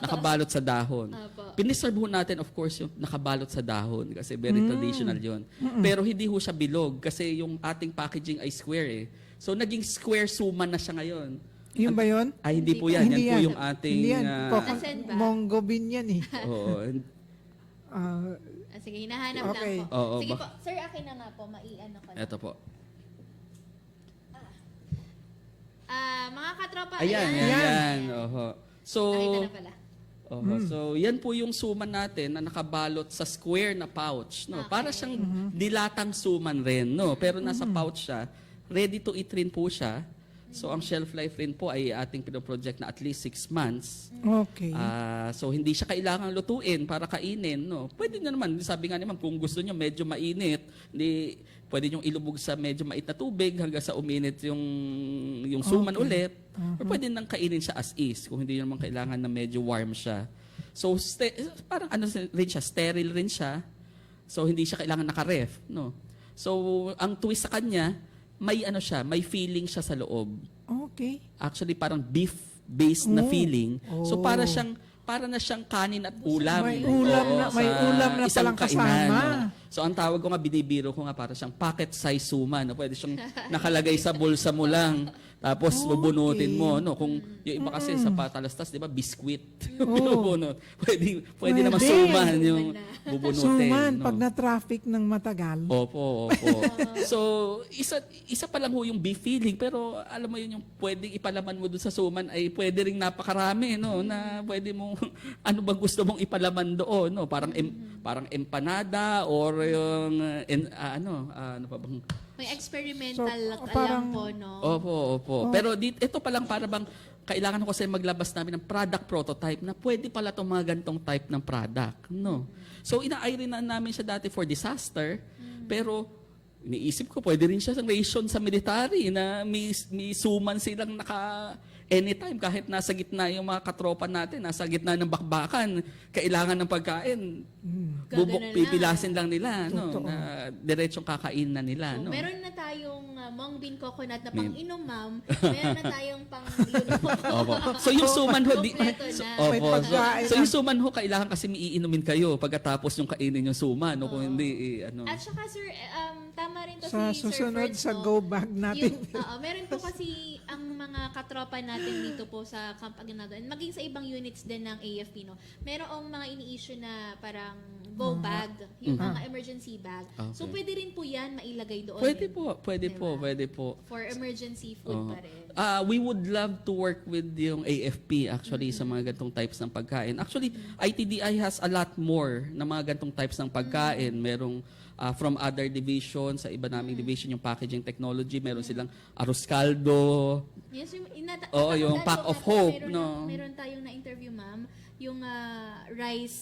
[SPEAKER 7] nakabalot sa dahon. Piniserve ho natin, of course, yung nakabalot sa dahon kasi very traditional yon. Pero hindi ho siya bilog kasi yung ating packaging ay square So, naging square suman na siya ngayon.
[SPEAKER 9] Yung ba yun?
[SPEAKER 7] Ay, hindi po yan.
[SPEAKER 9] Hindi
[SPEAKER 7] Yan po
[SPEAKER 9] yan.
[SPEAKER 7] yung ating...
[SPEAKER 9] Hindi yan.
[SPEAKER 8] Nasaan ba?
[SPEAKER 9] Monggo bean yan eh.
[SPEAKER 7] Oo.
[SPEAKER 8] Sige, hinahanap
[SPEAKER 9] Okay.
[SPEAKER 8] lang po.
[SPEAKER 7] Oo,
[SPEAKER 8] Sige po, sir, akin na nga po. Maiano ko lang.
[SPEAKER 7] Ito po.
[SPEAKER 8] Mga katropa,
[SPEAKER 7] Ayan. So,
[SPEAKER 8] nakita na pala.
[SPEAKER 7] So, yan po yung suman natin na nakabalot sa square na pouch. No? Para siyang dilatang suman rin. No? Pero nasa pouch siya. ready to eat rin po siya. So ang shelf life rin po ay ating pinoproject na at least 6 months.
[SPEAKER 9] Okay.
[SPEAKER 7] So hindi siya kailangang lutuin para kainin, no. Pwede na naman, sabi nga naman kung gusto niyo medyo mainit, pwede niyong ilubog sa medyo mait na tubig hanggang sa uminit yung suman ulit. Or pwede nang kainin siya as is kung hindi niyo naman kailangan na medyo warm siya. So parang ano rin siya, sterile rin siya. So hindi siya kailangan naka-ref, no. So ang twist sa kanya, may ano siya, may feeling siya sa loob.
[SPEAKER 9] Okay.
[SPEAKER 7] Actually parang beef-based na feeling. So para na siyang kanin at ulam.
[SPEAKER 9] May ulam na
[SPEAKER 7] isang
[SPEAKER 9] palang kasama.
[SPEAKER 7] No? So ang tawag ko nga, binibiro ko nga para siyang pocket size suman. No? Pwede siyang nakalagay sa bulsa mo lang. Tapos bubunutin mo, no? Kung yung iba kasi sa patalastas, 'di ba, biskwit. Binubunot. Pwede naman suman yung bubunutin.
[SPEAKER 9] Suman
[SPEAKER 7] no?
[SPEAKER 9] pag na-traffic ng matagal.
[SPEAKER 7] Opo. So, isa pa lang ho yung beef feeling, pero alam mo yun, yung pwedeng ipalaman mo dun sa suman ay pwede ring napakarami, no? Na pwede mo, ano ba gusto mong ipalaman doon, no? Parang empanada or yung, ano pa bang,
[SPEAKER 8] May experimental
[SPEAKER 9] parang-
[SPEAKER 8] lang po, no?
[SPEAKER 7] Opo. Pero ito pa lang para bang kailangan ko kasi maglabas namin ng product prototype na pwede pala itong mga gantong type ng product. No? So, ina-iron na namin siya dati for disaster, pero iniisip ko, pwede rin siya sa ration sa military na may suman silang anytime, kahit nasa gitna yung mga katropa natin, nasa gitna ng bakbakan, kailangan ng pagkain, pipilasin lang nila, no? Na diretsong kakain na nila.
[SPEAKER 8] So,
[SPEAKER 7] no?
[SPEAKER 8] meron na tayong mung bean coconut na pang-inom, ma'am. Meron na tayong pang-luto.
[SPEAKER 7] Opo. So yung suman ho,
[SPEAKER 8] Kompleto na.
[SPEAKER 9] May pagkain
[SPEAKER 7] so
[SPEAKER 9] na.
[SPEAKER 7] yung suman ho, kailangan kasi iinumin kayo pagkatapos yung kainin yung suman. No? Kung hindi, ano.
[SPEAKER 8] At saka, sir, tama rin to
[SPEAKER 9] Sa
[SPEAKER 8] si Sir
[SPEAKER 9] susunod
[SPEAKER 8] Ferds,
[SPEAKER 9] sa
[SPEAKER 8] no?
[SPEAKER 9] go bag natin.
[SPEAKER 8] Meron po kasi ang mga katropa natin dito po sa Camp Aguinaldo and maging sa ibang units din ng AFP, no? Merong mga ini-issue na parang go bag, yung mga emergency bag. So,
[SPEAKER 7] Okay.
[SPEAKER 8] pwede rin po yan mailagay doon.
[SPEAKER 7] Pwede po.
[SPEAKER 8] For emergency food pa rin.
[SPEAKER 7] We would love to work with yung AFP actually sa mga gantong types ng pagkain. Actually, ITDI has a lot more na mga gantong types ng pagkain. Merong from other divisions, sa iba naming division, yung packaging technology, meron silang arroz caldo.
[SPEAKER 8] Yes,
[SPEAKER 7] yung Pack of Hope, no?
[SPEAKER 8] Meron tayong na-interview, ma'am, yung rice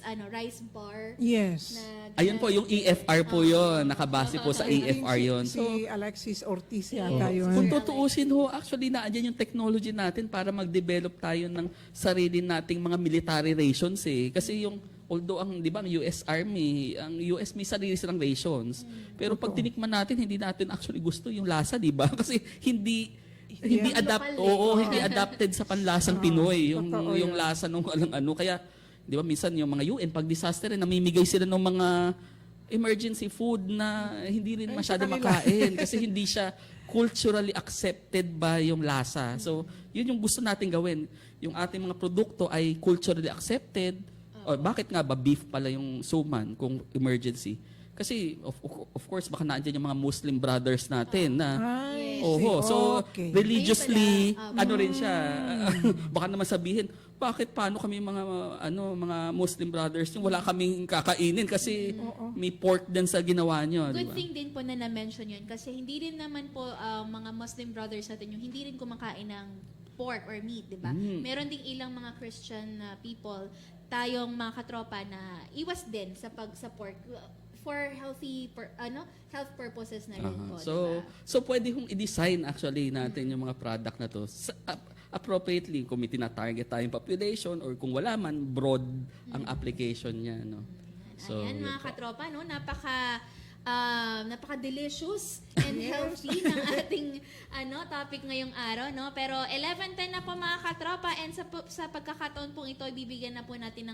[SPEAKER 8] bar.
[SPEAKER 9] Yes.
[SPEAKER 7] Ayun po, yung EFR po yun. Nakabase po sa EFR yun.
[SPEAKER 9] Si
[SPEAKER 7] So,
[SPEAKER 9] Alexis Ortiz yata yun.
[SPEAKER 7] kung tutuusin ho, actually naandyan yung technology natin para mag-develop tayo ng sarili nating mga military rations eh. Kasi yung, although di ba, ang US Army, ang US may sarili silang rations. Pero pag tinikman natin, hindi natin actually gusto yung lasa, di ba? Kasi hindi adapted sa panlasang Pinoy yung lasa nung ano. Kaya, di ba, minsan yung mga UN, pag disaster rin, namimigay sila ng mga emergency food na hindi rin masyado makain kasi hindi siya culturally accepted ba yung lasa. So, yun yung gusto natin gawin. Yung ating mga produkto ay culturally accepted. O, bakit nga ba beef pala yung suman kung emergency? Kasi, of course, baka naandyan yung mga Muslim brothers natin na, so,
[SPEAKER 9] okay.
[SPEAKER 7] religiously, ano rin siya, baka naman sabihin, paano kami mga Muslim brothers, yung wala kaming kakainin kasi may pork din sa ginawa nyo.
[SPEAKER 8] Good
[SPEAKER 7] diba?
[SPEAKER 8] thing din po na na-mention yun kasi hindi rin naman po mga Muslim brothers natin yung hindi rin kumakain ng pork or meat, di ba? Meron ding ilang mga Christian people, tayong mga katropa na iwas din sa pork for health purposes na rin po.
[SPEAKER 7] So pwede kong i-design actually natin yung mga product na to appropriately kung may tina-target tayong population or kung wala man, broad ang application niya. No? So,
[SPEAKER 8] ayan mga katropa, no? Napaka-delicious and healthy ng ating topic ngayong araw, no? Pero 11:10 na po mga katropa and sa pagkakataon pong ito ibibigay na po natin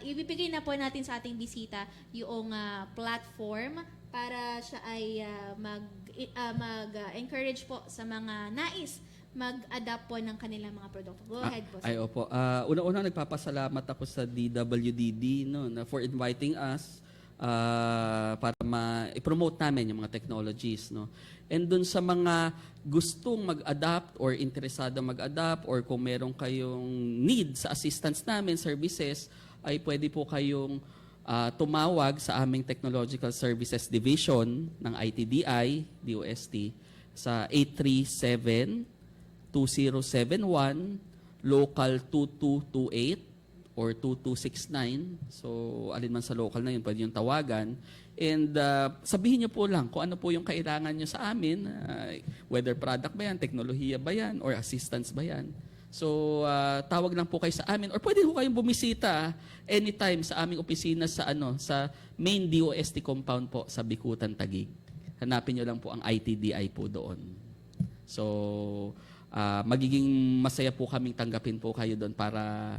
[SPEAKER 8] ibibigay na po natin sa ating bisita yung platform para siya ay mag-encourage po sa mga nais mag-adapt po ng kanilang mga produkto. Go ahead po.
[SPEAKER 7] Ay, opo. Una-una, nagpapasalamat ako sa DWDD na for inviting us para i-promote namin yung mga technologies. No? And dun sa mga gustong mag-adapt or interesado mag-adapt or kung meron kayong need sa assistance namin, services, ay pwede po kayong tumawag sa aming Technological Services Division ng ITDI, DOST. sa 837-2071, local 2228 or 2269. So, alin man sa local na yun, pwede yung tawagan. And sabihin nyo po lang kung ano po yung kailangan nyo sa amin, whether product ba yan, teknolohiya ba yan, or assistance ba yan. So, tawag lang po kayo sa amin or pwede po kayong bumisita anytime sa aming opisina sa main DOST compound po sa Bikutan, Taguig. Hanapin nyo lang po ang ITDI po doon. So, magiging masaya po kaming tanggapin po kayo doon para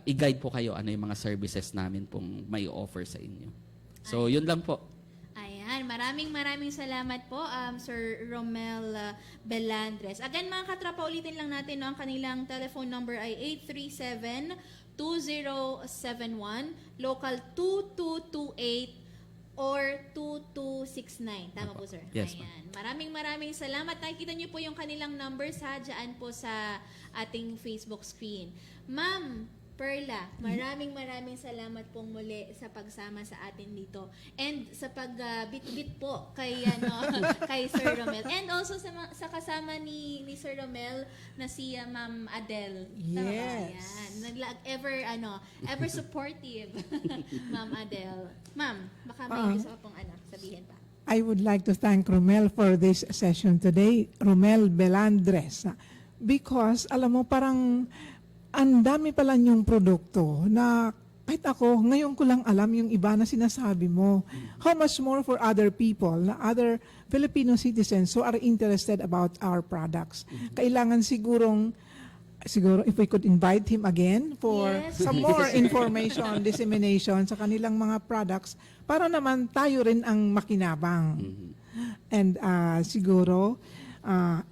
[SPEAKER 7] i-guide po kayo ano yung mga services namin pong may offer sa inyo. So, yun lang po.
[SPEAKER 8] Ayan, maraming salamat po, Sir Romel Belandres. Again, mga katropa, ulitin lang natin, no, ang kanilang telephone number ay 837-2071, local 2228 or 2269. Tama po, sir?
[SPEAKER 7] Yes,
[SPEAKER 8] Ayan. Maraming salamat. Nakikita niyo po yung kanilang numbers dyan po sa ating Facebook screen. Ma'am Perla, maraming salamat pong muli sa pagsama sa atin dito. And sa pag-bit-bit po kay, kay Sir Romel. And also sa kasama ni Sir Romel na si Ma'am Adele. Tama ba?
[SPEAKER 9] Yes.
[SPEAKER 8] Ever supportive, Ma'am Adele. Ma'am, baka may gusto ka pong sabihin pa.
[SPEAKER 9] I would like to thank Romel for this session today, Romel Belandres. Because, alam mo, parang ang dami pala yung produkto na kahit ako, ngayon ko lang alam yung iba na sinasabi mo. How much more for other people, na other Filipino citizens who are interested about our products. Kailangan siguro if we could invite him again for some more information, dissemination sa kanilang mga products para naman tayo rin ang makinabang. And siguro,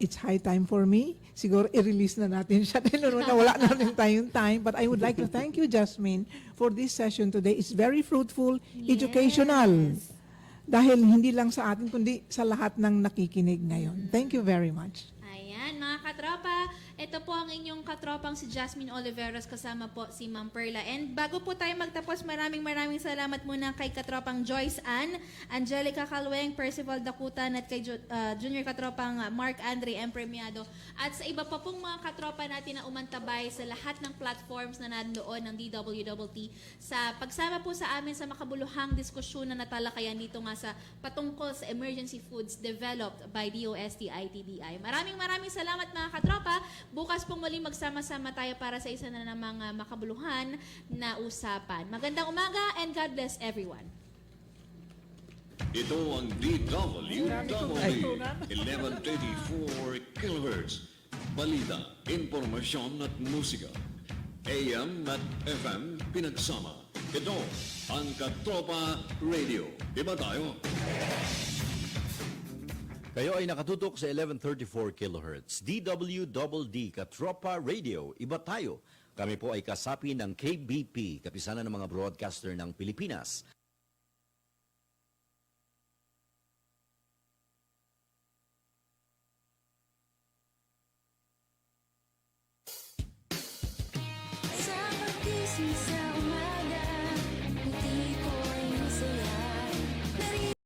[SPEAKER 9] it's high time for me. Siguro i-release na natin siya dahil wala na rin tayong time. But I would like to thank you, Jasmine, for this session today. It's very fruitful, educational. Dahil hindi lang sa atin, kundi sa lahat ng nakikinig ngayon. Thank you very much.
[SPEAKER 8] Ayan, mga katropa, ito po ang inyong katropang si Jasmine Oliveros kasama po si Ma'am Perla. And bago po tayo magtapos, maraming salamat muna kay katropang Joyce Ann, Angelica Calweng, Percival Dakutan at kay Junior katropang Mark Andre M. Premiado. At sa iba pa pong mga katropa natin na umantabay sa lahat ng platforms na nandoon ng DWWT sa pagsama po sa amin sa makabuluhang diskusyon na natalakayan dito nga sa patungkol sa emergency foods developed by DOST ITDI. Maraming salamat mga katropa. Bukas pong muli magsama-sama tayo para sa isa na namang makabuluhan na usapan. Magandang umaga and God bless everyone.
[SPEAKER 5] Ito ang DWWD 1134 kHz. Balita, impormasyon at musika. AM at FM pinagsama. Ito ang Katropa Radio. Iba tayo.
[SPEAKER 6] Kayo ay nakatutok sa 1134 kHz. DWDD Katropa Radio. Iba tayo. Kami po ay kasapi ng KBP, kapisanan ng mga broadcaster ng Pilipinas.
[SPEAKER 4] Sa pag-isip sa